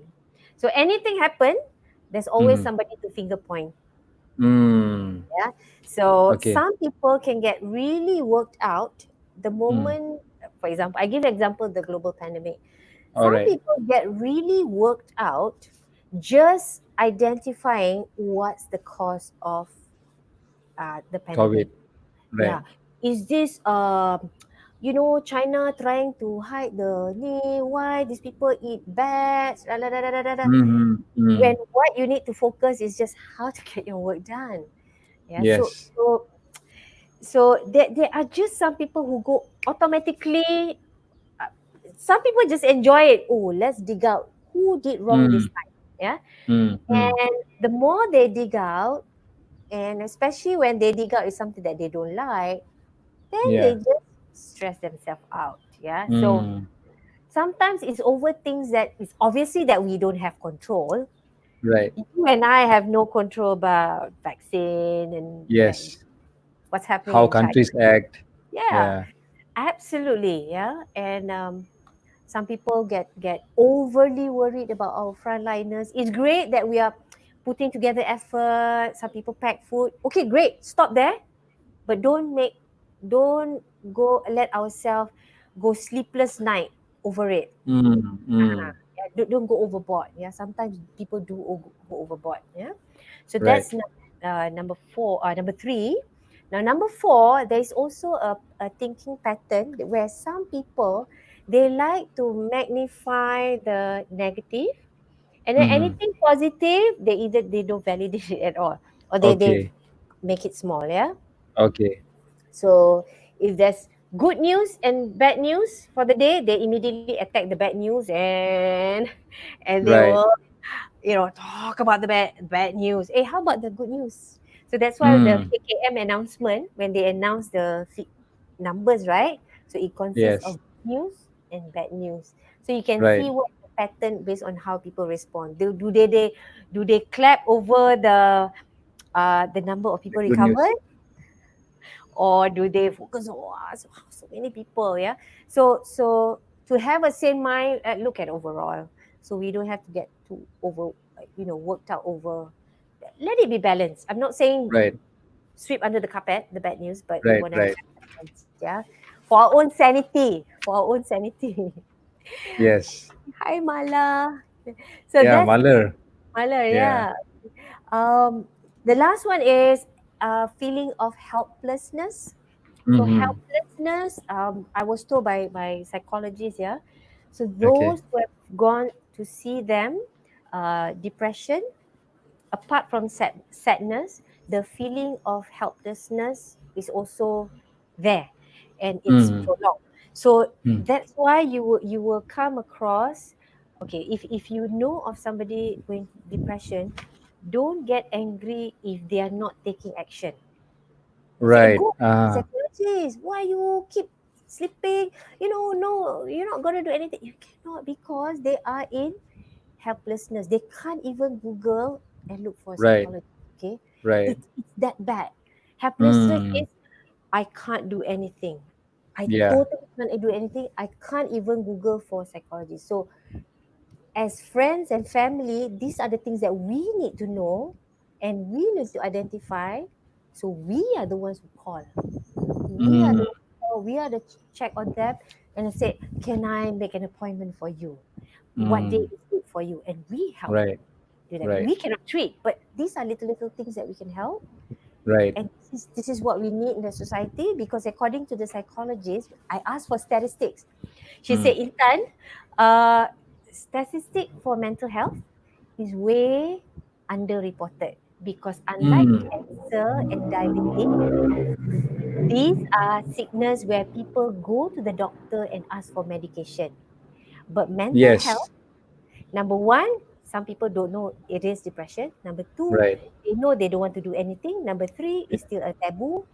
So anything happen, there's always Mm-hmm. somebody to finger point. Mm. Yeah. So Okay. some people can get really worked out the Mm. moment. For example, I give example the global pandemic. All Some right. people get really worked out just identifying what's the cause of the COVID. pandemic. Right. Yeah. Is this China trying to hide the knee? Why these people eat bats? Da, da, da, da, da, da, da. Mm-hmm. When Mm. what you need to focus is just how to get your work done. Yeah. So Yes. so so there are just some people who go automatically. Uh, some people just enjoy it. Oh, let's dig out who did wrong this Mm. time. Yeah. Mm. Mm. And the more they dig out, and especially when they dig out is something that they don't like, then they Yeah. just stress themselves out. Yeah. So Mm. sometimes it's over things that it's obviously that we don't have control. Right. You and I have no control about vaccine and Yes. what's happening How in China. countries act. Yeah. Yeah. Absolutely, yeah. And some people get overly worried about our frontliners. It's great that we are putting together effort. Some people pack food. Okay, great. Stop there, but don't go let ourselves go sleepless night over it. Mm, Ah, mm. yeah, don't go overboard. Yeah, sometimes people do go overboard. Yeah, so Right. that's number four. Number three. Now, number four, there is also a thinking pattern where some people they like to magnify the negative, and then Mm-hmm. anything positive, they don't validate it at all, or they Okay. make it small. Yeah. Okay. So if there's good news and bad news for the day, they immediately attack the bad news, and they Right. will talk about the bad news. Hey, how about the good news? So that's why the Mm. KKM announcement, when they announce the numbers, right? So it consists Yes. of good news and bad news. So you can Right. see what the pattern based on how people respond. Do they clap over the number of The people good news. recovered, or do they focus on so many people? Yeah. So to have a sane mind, look at overall, so we don't have to get too over worked out over. Let it be balanced. I'm not saying Right. sweep under the carpet the bad news, but we Right. want to have Right. balance. Yeah, for our own sanity, for our own sanity. Yes. Hi Mala. So Yeah. that's Mother. Mala. Yeah. Yeah. um the last one is feeling of helplessness. So Mm-hmm. helplessness, I was told by psychologists, yeah. So Okay. those who have gone to see them, depression, apart from sadness, the feeling of helplessness is also there, and it's Mm. prolonged. So Mm. that's why you will come across, okay, if you know of somebody going depression, don't get angry if they are not taking action. Say, Right. go to psychologist. Why you keep sleeping? No, you're not gonna do anything. You cannot, because they are in helplessness. They can't even Google and look for a Right. psychologist. Okay, Right. it's that bad. Helplessness Mm. is, I can't do anything. I Yeah. totally can't do anything. I can't even Google for a psychologist. So as friends and family, these are the things that we need to know, and we need to identify. So we are the ones who call. We are Mm. the we are the check on them and say, can I make an appointment for you? What day Mm. is good for you? And we help Right. do that. Right. We cannot treat, but these are little things that we can help. Right. And this is what we need in the society, because according to the psychologist, I asked for statistics. She Mm. said, Intan, uh, statistic for mental health is way underreported, because unlike Mm. cancer and diabetes, these are sickness where people go to the doctor and ask for medication. But mental health, Yes. number one, some people don't know it is depression. Number two, Right. they know they don't want to do anything. Number three, is still a taboo.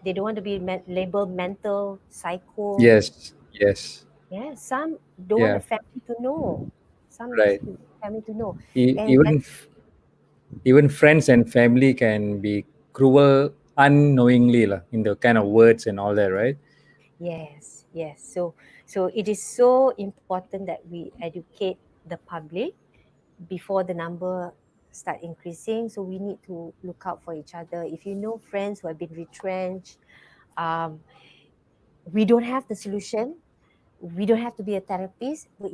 They don't want to be labeled mental, psycho. Yes. Yes. Yeah, some don't want Yeah. the family to know. Some Right. family to know. E- And even even friends and family can be cruel unknowingly lah, in the kind of words and all that, right? yes, yes. So it is so important that we educate the public before the number start increasing. So we need to look out for each other. If you know friends who have been retrenched, um, we don't have the solution. We don't have to be a therapist. What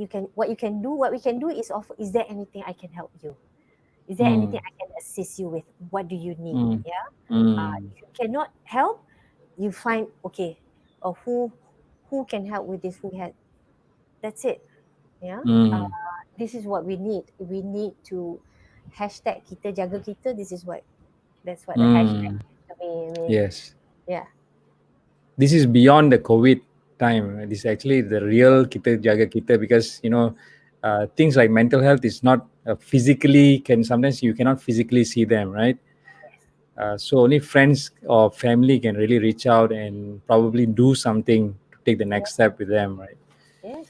we can do is offer. Is there anything I can help you? Is there Mm. anything I can assist you with? What do you need? Mm. Yeah. Mm. If you cannot help, you find, okay, who can help with this? Who had That's it. Yeah. Uh, Mm. this is what we need. We need to hashtag kita jaga kita. That's what the hashtag Mm. to me. I mean, Yes. yeah. This is beyond the COVID time. This is actually the real kita jaga kita, because things like mental health is not physically, can sometimes you cannot physically see them, right? Yes. So only friends or family can really reach out and probably do something to take the Yeah. next step with them, right? Yes.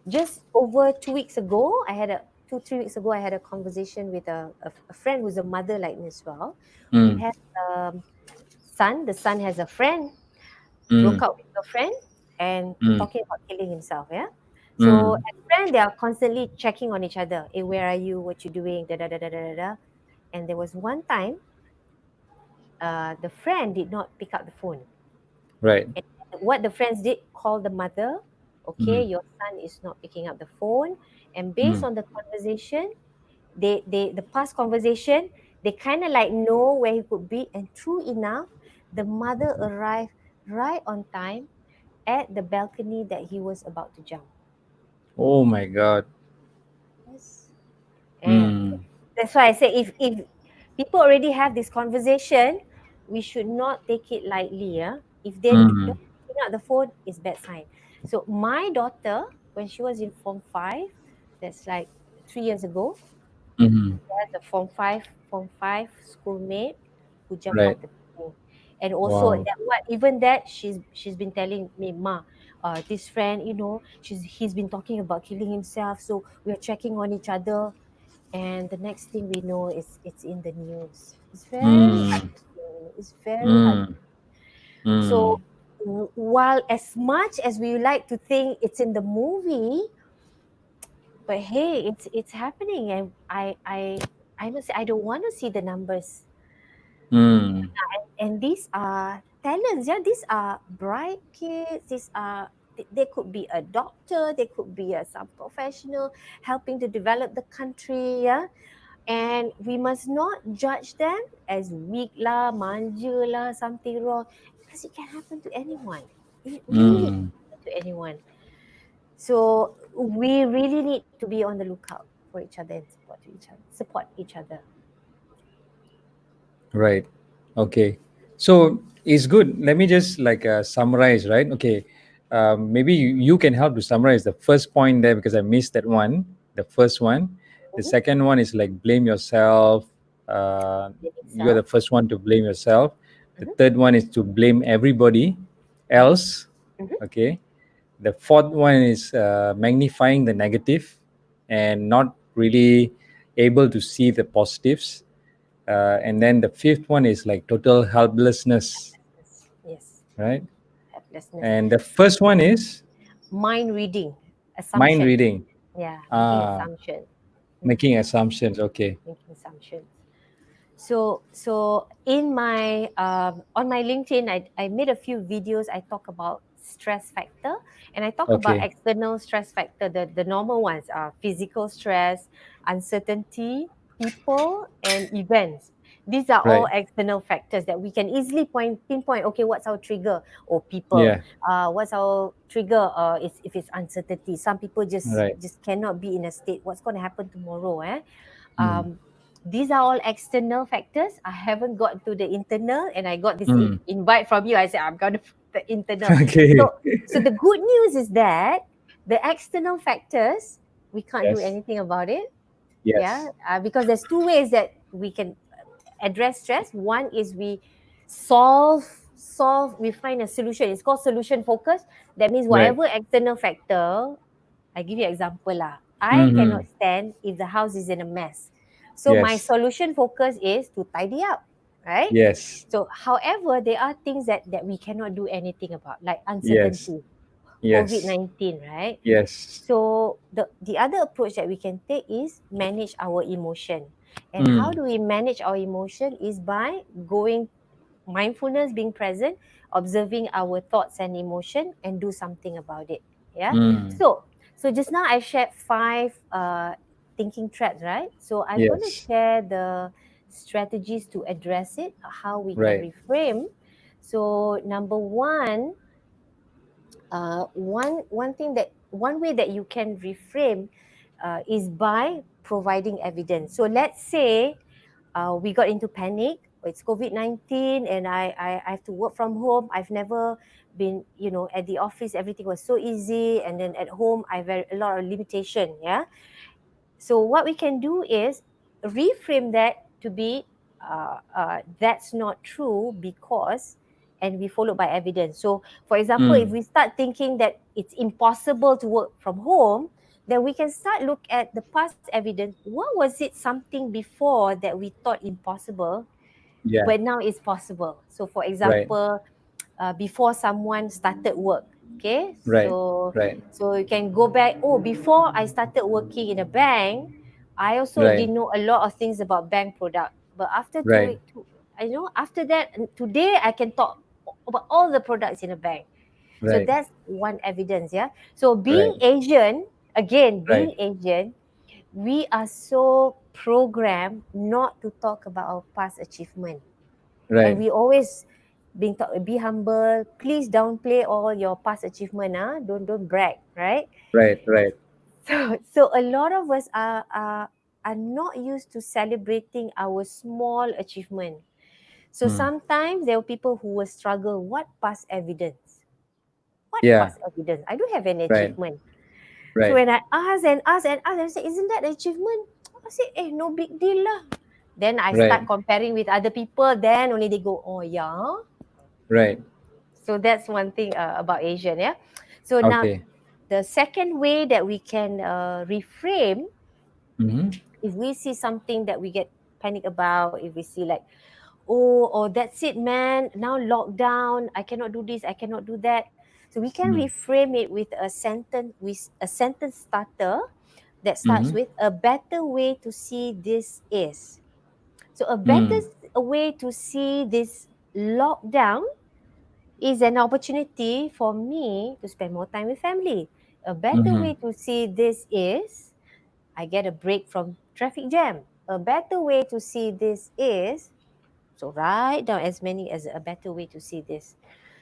Just over 2 weeks ago, I had a 2 3 weeks ago, I had a conversation with a friend who's a mother like me as well, who Mm. has a son. The son has a friend. Mm. broke out with your friend and Mm. talking about killing himself. Yeah. So Mm. as friends, they are constantly checking on each other. Hey, where are you? What you doing? Da da da da da da. Da. And there was one time, the friend did not pick up the phone. Right. And what the friends did, call the mother. Okay, Mm. your son is not picking up the phone. And based Mm. on the conversation, the past conversation, they kind of like know where he could be. And true enough, the mother arrived right on time at the balcony that he was about to jump. Oh my God. Yes. And Mm. that's why I say, if people already have this conversation, we should not take it lightly. Yeah? If they Mm. don't pick up the phone, it's bad sign. So my daughter, when she was in Form 5, that's like 3 years ago, Mm. has a Form 5 schoolmate who jumped Right. off the building. And also Wow. that what even that she's been telling me, Ma, this friend, he's been talking about killing himself. So we're checking on each other. And the next thing we know is it's in the news. It's very Mm. heartbreaking. It's very hard. Mm. Mm. So while as much as we like to think it's in the movie, but hey, it's happening, and I must say I don't want to see the numbers. Mm. And these are talents, yeah. These are bright kids. They could be a doctor. They could be some professional helping to develop the country, yeah. And we must not judge them as weak lah, manja lah, something wrong, because it can happen to anyone. It really Mm. can happen to anyone. So we really need to be on the lookout for each other and support to each other. Support each other. Right. Okay. So it's good. Let me just like summarize, right? Okay. Maybe you can help to summarize the first point there because I missed that one. The first one. The Mm-hmm. second one is like blame yourself. Blaming You are self. the first one to blame yourself. The Mm-hmm. third one is to blame everybody Mm-hmm. else. Mm-hmm. Okay. The fourth one is magnifying the negative and not really able to see the positives. And then the fifth one is like total helplessness, Yes. Yes. right? Helplessness. And the first one is Mind reading. mind Assumption. reading, Yeah. Making uh, assumption. Mm, making assumptions. Okay. making assumptions. So in my on my LinkedIn, I made a few videos. I talk about stress factor, and I talk about Okay. external stress factor. The normal ones are physical stress, uncertainty, people, and events. These are all Right. external factors that we can easily pinpoint. Okay, what's our trigger? Or people. Yeah. What's our trigger? Is if it's uncertainty. Some people just Right. just cannot be in a state. What's going to happen tomorrow? Mm. Um, these are all external factors. I haven't got to the internal, and I got this Mm. invite from you. I said I'm going to the internal. So, Okay. so the good news is that the external factors we can't do Yes. anything about it. Yeah, Yes. because there's two ways that we can address stress. One is we solve solve. We find a solution. It's called solution focus. That means Right. whatever external factor, I give you example lah. I Mm-hmm. cannot stand if the house is in a mess. So my Yes. solution focus is to tidy up, right? Yes. So however, there are things that we cannot do anything about, like Yes. uncertainty, Yes. COVID-19, right? Yes. So the other approach that we can take is manage our emotion. And how Mm. do we manage our emotion is by going mindfulness, being present, observing our thoughts and emotion, and do something about it. Yeah. Mm. So just now I shared five thinking traps, right? So I'm going to Yes. share the strategies to address it, how we can Right. reframe. So number one, one way that you can reframe is by providing evidence. So let's say we got into panic. It's COVID-19 and I have to work from home. I've never been, at the office, everything was so easy. And then at home, I have a lot of limitation. Yeah. So what we can do is reframe that to be that's not true because, and we followed by evidence. So for example, if Mm. we start thinking that it's impossible to work from home, then we can start look at the past evidence. What was it something before that we thought impossible Yeah. but now it's possible? So for Right. example, before someone started work. Okay, Right. so Right. so you can go back. Oh, before I started working in a bank, I also Right. didn't know a lot of things about bank product. But after Right. I know after that, today I can talk about all the products in a bank. So Right. that's one evidence, yeah. So being Right. Asian, again, being Right. Asian, we are so programmed not to talk about our past achievement, and Right. we always being taught be humble. Please downplay all your past achievement. Don't brag, right? Right. Right. So a lot of us are not used to celebrating our small achievement. So Mm. sometimes there are people who will struggle. What past evidence? What Yeah. past evidence? I don't have any Right. achievement. So Right. when I ask and ask and ask, and say, isn't that achievement? I say, no big deal lah. Then I start Right. comparing with other people. Then only they go, oh yeah. Right. So that's one thing about Asian, yeah. So now Okay. the second way that we can reframe, Mm-hmm. if we see something that we get panic about, if we see like, oh, that's it, man. Now lockdown, I cannot do this, I cannot do that. So we can Mm. reframe it with a sentence starter that starts Mm-hmm. with a better way to see this is. So a better Mm. way to see this lockdown is an opportunity for me to spend more time with family. A better Mm-hmm. way to see this is I get a break from traffic jam. A better way to see this is, so write down as many as a better way to see this.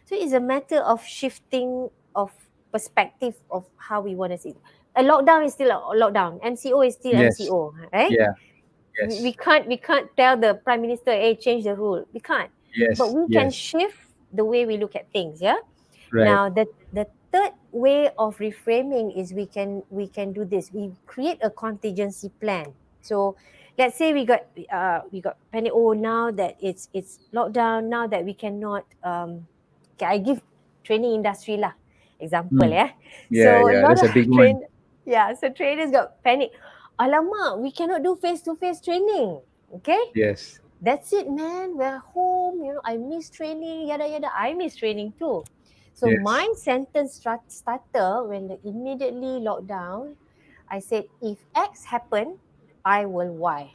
So it's a matter of shifting of perspective of how we want to see it. A lockdown is still a lockdown. MCO is still Yes. MCO, right? Yeah. We Yes. can't tell the prime minister, hey, change the rule. We can't. But Yes. we can Yes. shift the way we look at things, yeah. Right. Now the third way of reframing is we can do this. We create a contingency plan. So let's say we got panic. Oh, now that it's lockdown, now that we cannot okay, I give training industry lah example, Mm. yeah. Yeah. So a Yeah. lot That's of a big one. so trainers got panic. Alamak, we cannot do face to face training. Okay, Yes. that's it, man. We're home. I miss training. Yada yada. I miss training too. So my Yes. sentence starter when the immediately lockdown, I said, if X happen, I will Y.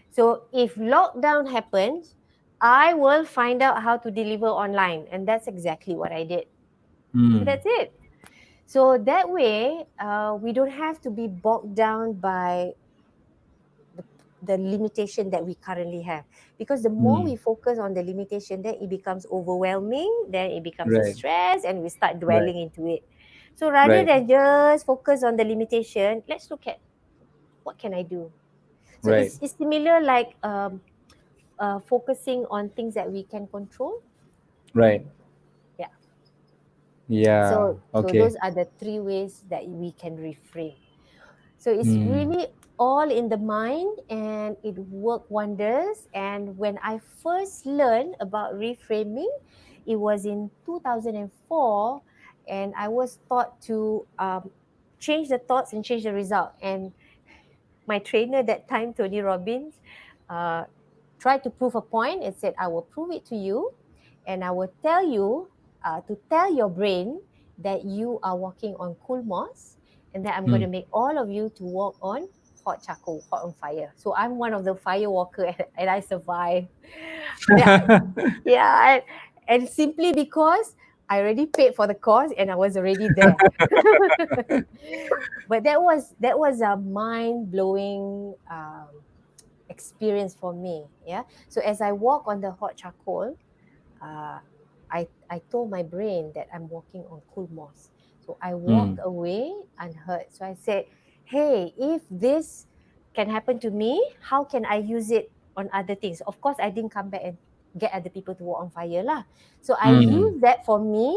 So if lockdown happens, I will find out how to deliver online, and that's exactly what I did. So Mm. that's it. So that way, we don't have to be bogged down by the, the limitation that we currently have, because the more Mm. we focus on the limitation, then it becomes overwhelming, then it becomes a Right. stress, and we start Right. dwelling into it. So rather Right. than just focus on the limitation, let's look at what can I do. So Right. it's similar like focusing on things that we can control. Right. Yeah. Yeah. So Okay. those are the three ways that we can reframe. So it's Mm. really all in the mind, and it worked wonders. And when I first learned about reframing, it was in 2004, and I was taught to change the thoughts and change the result. And my trainer that time, Tony Robbins, uh, tried to prove a point and said, I will prove it to you, and I will tell you to tell your brain that you are walking on cool moss, and that I'm going Mm. to make all of you to walk on hot charcoal, hot on fire. So I'm one of the fire walker, and I survived. That, yeah, and simply because I already paid for the course and I was already there. But that was a mind blowing experience for me. Yeah. So as I walk on the hot charcoal, uh, I told my brain that I'm walking on cool moss. So I walked Mm. away unhurt. So I said, hey, if this can happen to me, how can I use it on other things? Of course, I didn't come back and get other people to walk on fire lah. So I Mm. use that for me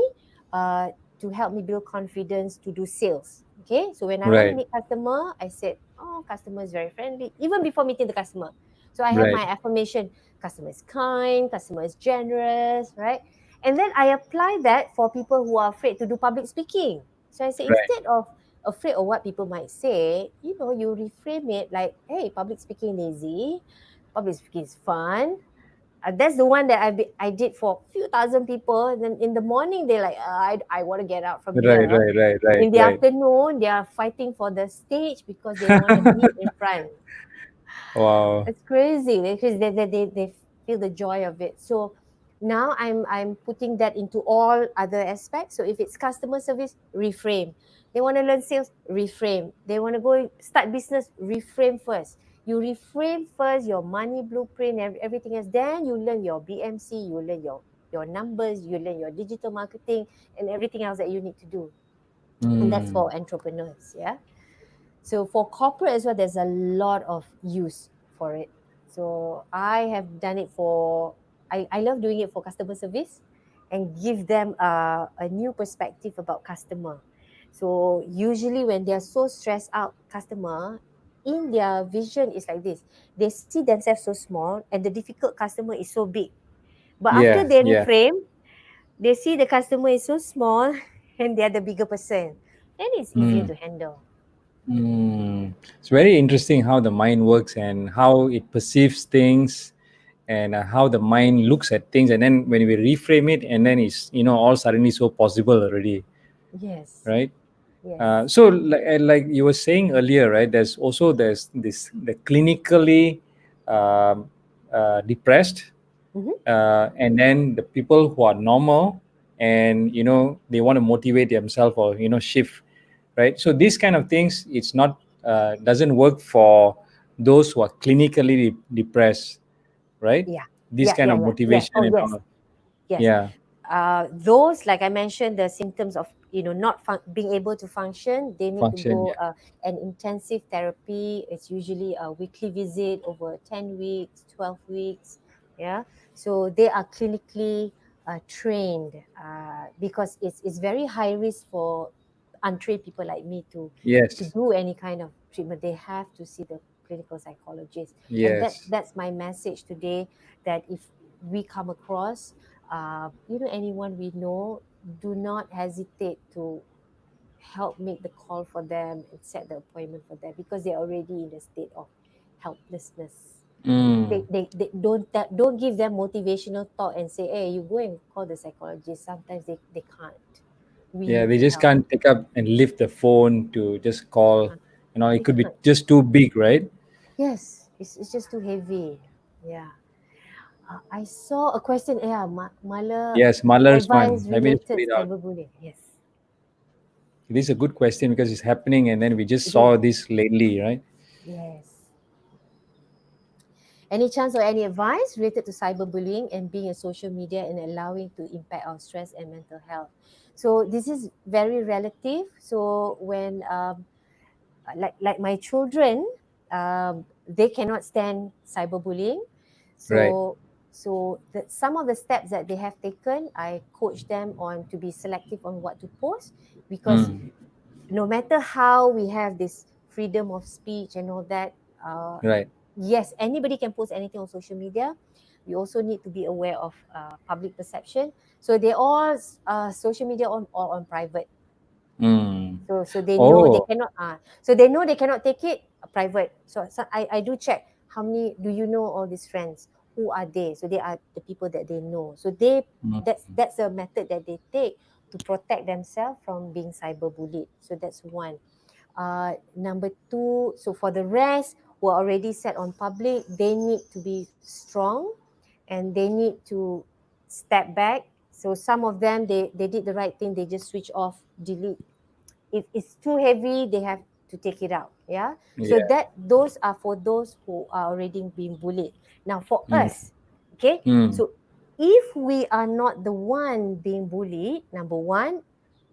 to help me build confidence to do sales. Okay, so when I want to Right. meet customer, I said, oh, customer is very friendly, even before meeting the customer. So I have Right. my affirmation, customer is kind, customer is generous, right? And then I apply that for people who are afraid to do public speaking. So I say, Right. instead of afraid of what people might say, you reframe it like, hey, public speaking lazy, public speaking is fun. That's the one that I did for a few thousand people. And then in the morning, they're like, I want to get out from Right, here. right, right, right, In the right. afternoon, they are fighting for the stage because they want to be in front. Wow. It's crazy because they feel the joy of it. So now I'm putting that into all other aspects. So if it's customer service, reframe. They want to learn sales, reframe. They want to go start business, reframe first. You reframe first your money blueprint, everything else. Then you learn your BMC, you learn your numbers, you learn your digital marketing and everything else that you need to do. And that's Mm. for entrepreneurs, yeah. So for corporate as well, there's a lot of use for it. So I have done it for, I love doing it for customer service and give them a new perspective about customer. So usually when they're so stressed out, customer, in their vision is like this. They see themselves so small and the difficult customer is so big. But after Yeah, they yeah. reframe, they see the customer is so small and they're the bigger person. Then it's easier Mm. to handle. Mm. It's very interesting how the mind works and how it perceives things, and how the mind looks at things, and then when we reframe it, and then it's, all suddenly so possible already, Yes. right? Yes. So like you were saying earlier, right? There's this the clinically um, depressed, Mm-hmm. and then the people who are normal, and they want to motivate themselves, or shift, right? So these kind of things, it's not doesn't work for those who are clinically depressed, right? Yeah. This Yeah. kind Yeah. of Yeah. Yeah. motivation Oh, and yes. all. Yes. Yeah. Those, like I mentioned, the symptoms of not being able to function, they need to Function. go Yeah. an intensive therapy. It's usually a weekly visit over 10 weeks, 12 weeks. Yeah. So they are clinically trained because it's very high risk for untrained people like me to Yes. do any kind of treatment. They have to see the clinical psychologist, and Yes. that's my message today. That if we come across anyone we know, do not hesitate to help make the call for them and set the appointment for them because they're already in the state of helplessness. Mm. They don't give them motivational talk and say, hey, you go and call the psychologist. Sometimes they can't. We Yeah, need they to just help. can't pick up and lift the phone to just call. Can't. It They could be can't. just too big, right? Yes, it's just too heavy. Yeah. I saw a question. Yeah, Mala, Yes, Maller's advice one. Let me just put related it out. cyberbullying. Yes. This is a good question because it's happening, and then we just It is. saw this lately, right? Yes. Any chance or any advice related to cyberbullying and being a social media and allowing to impact our stress and mental health? So this is very relative. So when like my children, they cannot stand cyberbullying. Right. So some of the steps that they have taken, I coach them on to be selective on what to post because Mm. no matter how we have this freedom of speech and all that, uh, Right. yes, anybody can post anything on social media. We also need to be aware of public perception. So they all social media all on private. Mm. So they know they Oh. cannot so they know they cannot take it private. So I do check how many do you know all these friends? Who are they? So they are the people that they know. So Mm. that's a method that they take to protect themselves from being cyberbullied. So that's one. Number two, so for the rest who are already set on public, they need to be strong and they need to step back. So some of them they did the right thing, they just switch off, delete. If it's too heavy, they have to take it out. Yeah. So Yeah. that those are for those who are already being bullied. Now for Mm. us, okay, Mm. so if we are not the one being bullied, number one,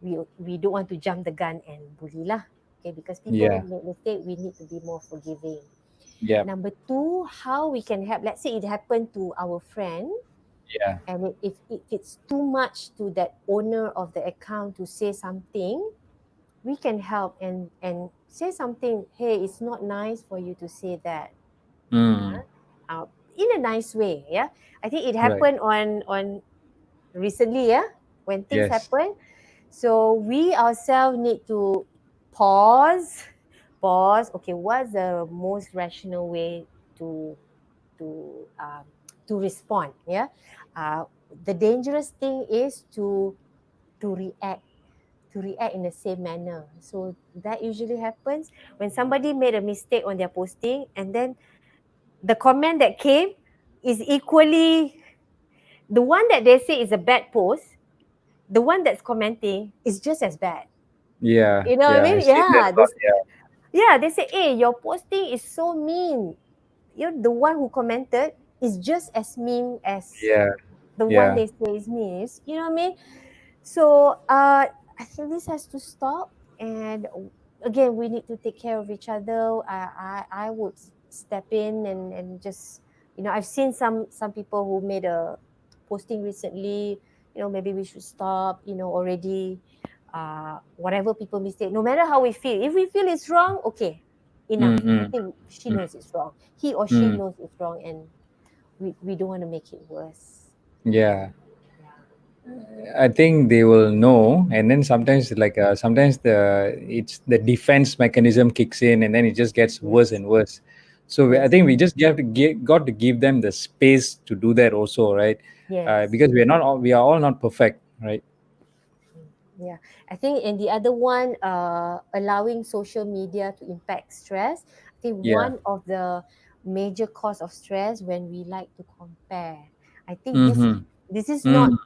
we don't want to jump the gun and bully lah. Okay, because people Yeah. make mistake, we need to be more forgiving. Yeah. Number two, how we can help. Let's say it happened to our friend, Yeah. and if it's too much to that owner of the account to say something, we can help and say something. Hey, it's not nice for you to say that. Mm. Yeah, in a nice way. Yeah, I think it Right. happened on recently. Yeah, when things Yes. happen, so we ourselves need to pause. Pause. Okay, what's the most rational way to to um, to respond. Yeah, uh, the dangerous thing is to react, in the same manner. So that usually happens when somebody made a mistake on their posting, and then the comment that came is equally, the one that they say is a bad post, the one that's commenting is just as bad. Yeah, You know what I yeah, mean? I've seen that Yeah, a lot. Yeah, they say, hey, your posting is so mean. You know, the one who commented is just as mean as yeah, the one yeah. they say is mean. You know what I mean? So I think this has to stop. And again, we need to take care of each other. I would step in and just, I've seen some people who made a posting recently. Maybe we should stop. Already, whatever people mistake, no matter how we feel. If we feel it's wrong, okay, Mm, enough. I mm, think she mm, knows it's wrong. He or she mm. knows it's wrong, and we don't want to make it worse. Yeah. Yeah. I think they will know, and then sometimes sometimes the defense mechanism kicks in, and then it just gets worse Yes. and worse. So I Yes. think we just got to give them the space to do that also, right? Yes. Because we are all not perfect, right? Yeah. I think, and the other one, allowing social media to impact stress. I think Yeah. one of the major cause of stress when we like to compare. I think Mm-hmm. this is not Mm.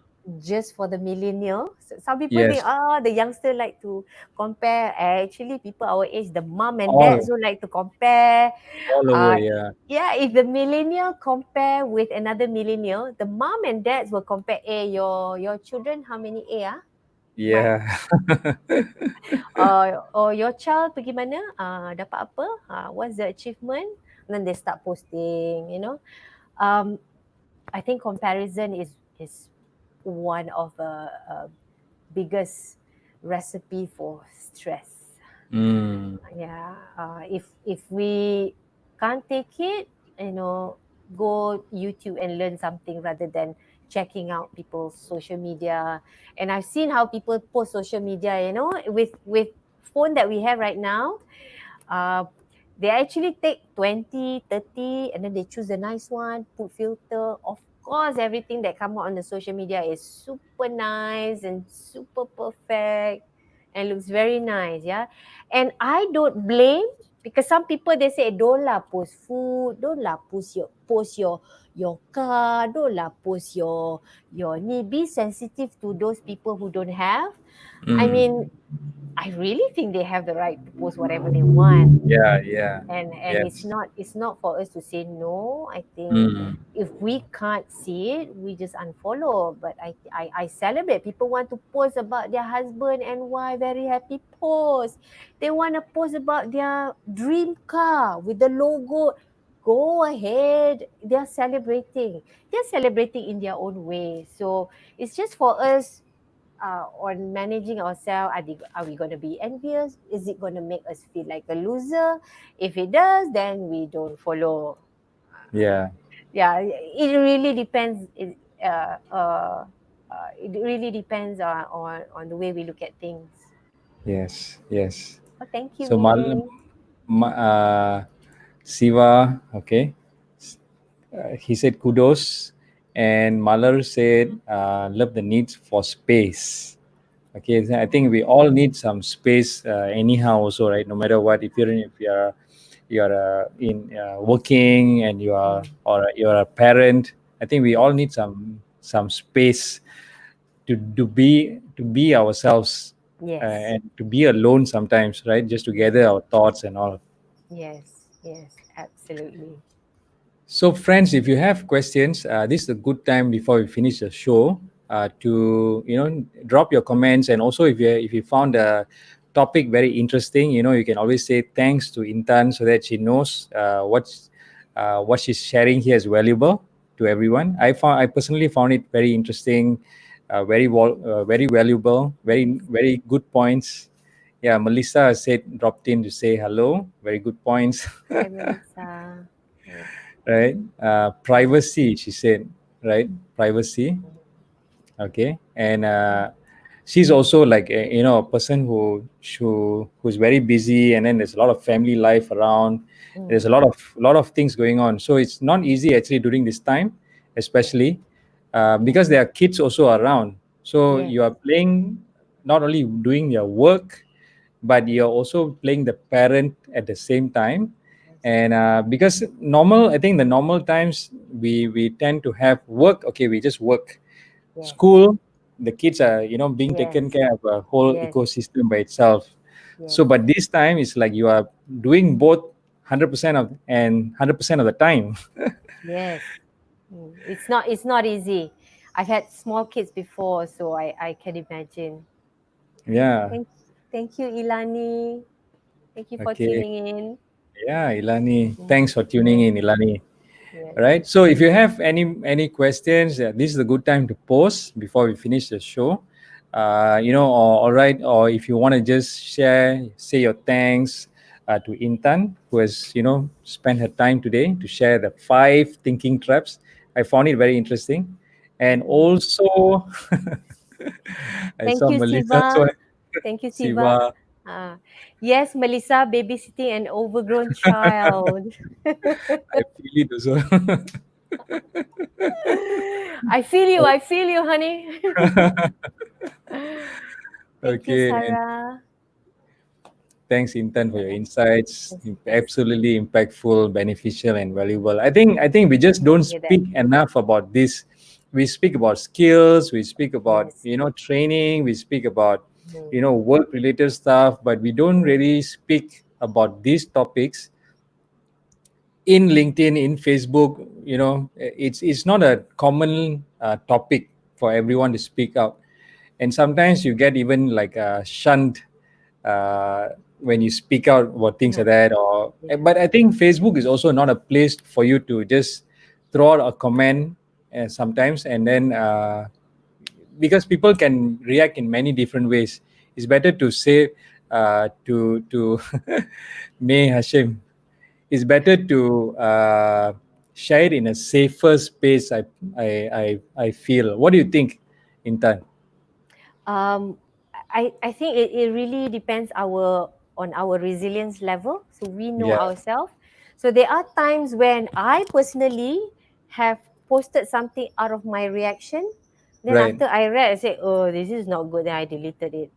just for the millennial. Some people think, Yes. the youngster like to compare. Actually, people our age, the mom and dads All who like to compare. all over. Uh, Yeah. yeah, if the millennial compare with another millennial, the mom and dads will compare. Hey, your children, how many A? Mark. Yeah. Or your child pergi mana, dapat apa, what's the achievement, and then they start posting, um I think comparison is one of the biggest recipe for stress. Mm. Yeah, if we can't take it, go YouTube and learn something rather than checking out people's social media. And I've seen how people post social media, with phone that we have right now. uh, they actually take 20, 30, and then they choose a nice one, put filter. Of course, everything that come out on the social media is super nice and super perfect and looks very nice, yeah. And I don't blame, because some people they say, don't lah post food, don't lah post your car, don't lah post your ni. Be sensitive to those people who don't have. I mean, Mm. I really think they have the right to post whatever they want. Yeah. Yeah. And it's Yes. not for us to say no. I think Mm. if we can't see it, we just unfollow. But I celebrate people want to post about their husband and wife, very happy post. They want to post about their dream car with the logo. Go ahead, they're celebrating in their own way. So it's just for us, on managing ourselves. Are we going to be envious? Is it going to make us feel like a loser? If it does, then we don't follow. Yeah. Yeah, it really depends. It really depends on the way we look at things. Yes. Yes. Oh, thank you, So Min. Ma- uh, Siva, okay, he said kudos, and Malar said love the needs for space. Okay, so I think we all need some space anyhow, also, right? No matter what, if you're in working and you are Mm. or you're a parent, I think we all need some space to be ourselves Yes, and to be alone sometimes, right? Just to yes, gather our thoughts and all. yes, yes, absolutely. So, friends, if you have questions, this is a good time before we finish the show to drop your comments, and also if you found the topic very interesting, you can always say thanks to Intan so that she knows what she's sharing here is valuable to everyone. I personally found it very interesting, very valuable, very good points. Yeah, Melissa said dropped in to say hello. Very good points. Hi, Melissa. Yes. Right? Privacy, she said, right? Privacy. Okay. And she's also like a person who's very busy, and then there's a lot of family life around. There's Mm. a lot of things going on. So it's not easy actually during this time, especially because Yes. there are kids also around. So Yes. you are playing, not only doing your work, but you're also playing the parent at the same time. Yes. And because normal, I think the normal times we tend to have work. Okay, we just work. Yes. School, the kids are being taken Yes. care of a whole Yes. ecosystem by itself. So, Yes. but this time it's like you are doing both 100% of and 100% of the time. Yes. It's not easy. I've had small kids before, so I can imagine. Yeah. Thank thank you, Ilani. Thank you for Okay. tuning in. Yeah, Ilani. Mm. Thanks for tuning Yes. in, Ilani. Yes. Right. So if you have any questions, this is a good time to post before we finish the show. Or all right, or if you want to just share, say your thanks to Intan, who has spent her time today to share the 5 thinking traps. I found it very interesting, and Mm. also I Thank saw you, Melissa. So Siva. Thank you, Siva. Siva, Uh, yes, Melissa, babysitting an overgrown child. I feel it also. I feel you. I feel you, honey. Thank you, Okay, and Sarah. thanks, Intan, for your Yes, insights. yes, yes. Absolutely impactful, beneficial, and valuable. I think we just don't Hear that. speak enough about this. We speak about skills, we speak about Yes. training, we speak about Mm. work related stuff, but we don't Yes. really speak about these topics in LinkedIn, in Facebook. It's not a common topic for everyone to speak out, and sometimes you get even like shunned uh, when you speak out about things Yeah. like that. Or Yeah. but I think Facebook is also not a place for you to just throw out a comment sometimes, and then because people can react in many different ways. It's better to say to May Hashim, it's better to share it in a safer space. I feel. What do you think, Intan? Um, I think it really depends on our resilience level. So we know Yeah. ourselves. So there are times when I personally have posted something out of my reaction. Then Right. after I read, I say, "Oh, this is not good." Then I deleted it.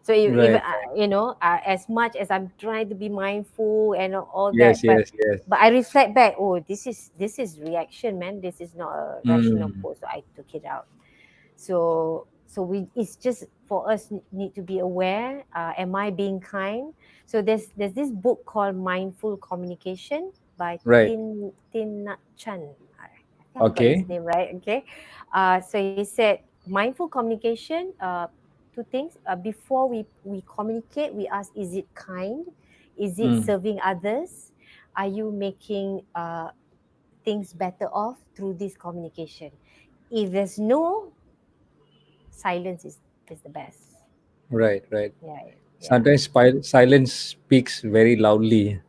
So if Right. Right. as much as I'm trying to be mindful and all that, Yes. Yes. Yes. but I reflect back. Oh, this is reaction, man. This is not a rational Mm. post. So I took it out. So we it's just for us need to be aware. Am I being kind? So there's this book called Mindful Communication by Right. Tin Nhat Chan. I think I got his Okay. name right. Okay. So he said mindful communication. Two things. Before we communicate, we ask: Is it kind? Is it Mm. serving others? Are you making things better off through this communication? If there's no, silence is the best. Right. Right. Yeah, yeah. Sometimes silence speaks very loudly.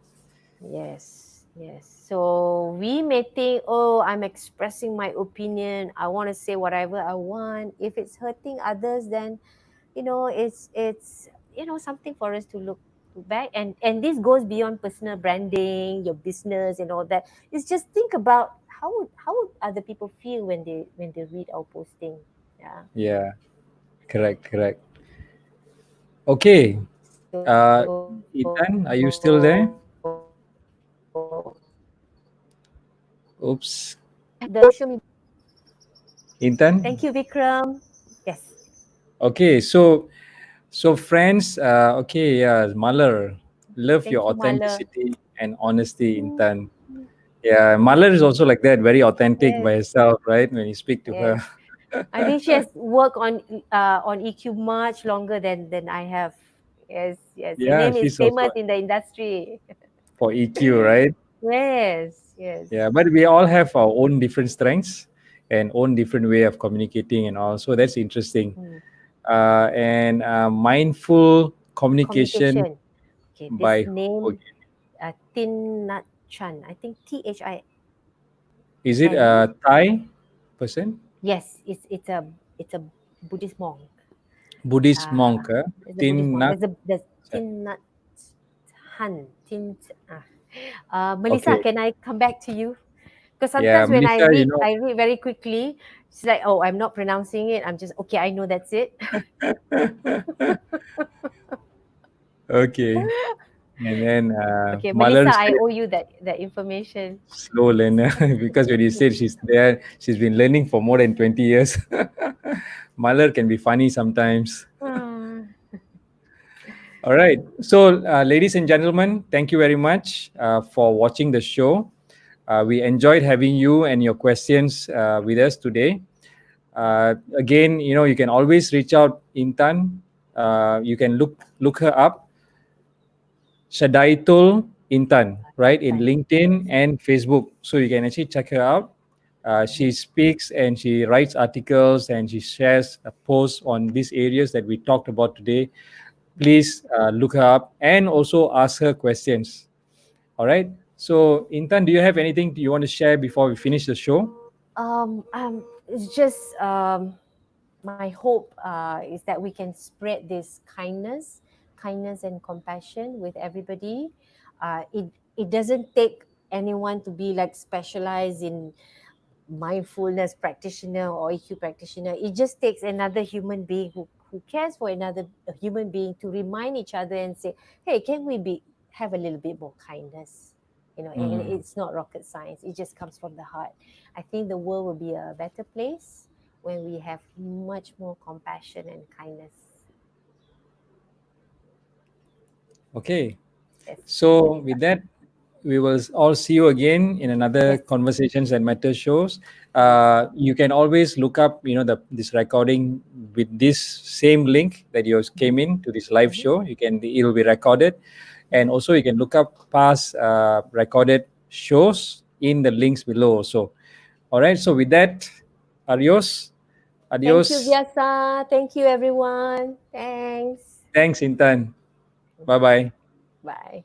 Yes, yes. So we may think, oh, I'm expressing my opinion. I want to say whatever I want. If it's hurting others, then it's something for us to look back. And this goes beyond personal branding, your business, and all that. It's just think about how would other people feel when they read our posting. Yeah. Yeah. Correct. Correct. Okay. Uh, Ethan, are you still there? So Oops. the social media. Ethan. Thank you, Vikram. Yes. Okay. So friends. Okay. Yeah. Malar, love your Thank you, Mala. authenticity and honesty, Mm, Intan. Yeah, Malar is also like that, very authentic yes, by herself, right? When you speak to her. yes. I think she has worked on EQ much longer than I have. Yes, yes. Her Yeah, name is she's also famous in the industry. for EQ, right? Yes, yes. Yeah, but we all have our own different strengths and own different way of communicating and all. So that's interesting. Mm. And mindful communication Communication. Okay, this by who name, again? Tin Nhat Chan. I think Is it Thin. a Thai person? Yes, it's a Buddhist monk. Buddhist Uh, monk, there's a Buddhist Tin monk. Nhat. There's Tin Nhat Han. Melissa, Okay. can I come back to you? Because Yeah, sometimes when I Melissa, you read, know, I read very quickly. It's like, oh, I'm not pronouncing it. I'm just okay. I know that's it. okay. And then Okay, Melissa, Malar I said owe you that information. slow learner because when you said she's there, she's been learning for more than 20 years. Malar can be funny sometimes. Ah, All right. So, ladies and gentlemen, thank you very much for watching the show. We enjoyed having you and your questions with us today. Again, you know, you can always reach out Intan. You can look her up, Shadaitul Intan, right, in Intan. LinkedIn Yes. and Facebook. So you can actually check her out. She Mhm. speaks and she writes articles and she shares posts on these areas that we talked about today. Please look her up and also ask her questions. All right. So, Intan, do you have anything you want to share before we finish the show? It's just my hope is that we can spread this kindness and compassion with everybody. It doesn't take anyone to be like specialized in mindfulness practitioner or EQ practitioner. It just takes another human being who cares for another human being to remind each other and say, hey, can we be have a little bit more kindness? You know, and Hmm. it's not rocket science. It just comes from the heart. I think the world will be a better place when we have much more compassion and kindness. Okay. Yes. So, with that, we will all see you again in another Yes. Conversations that Matter shows. Yes. You can always look up, you know, this recording with this same link that you Mm-hmm. came in to this live Mm-hmm. show. It will be recorded, and Mm-hmm. also you can look up past recorded shows in the links below. So, all right. So with that, adios, Thank you, adios. Vyasa. Thank you, everyone. Thanks. Thanks, Intan. Bye bye. Bye.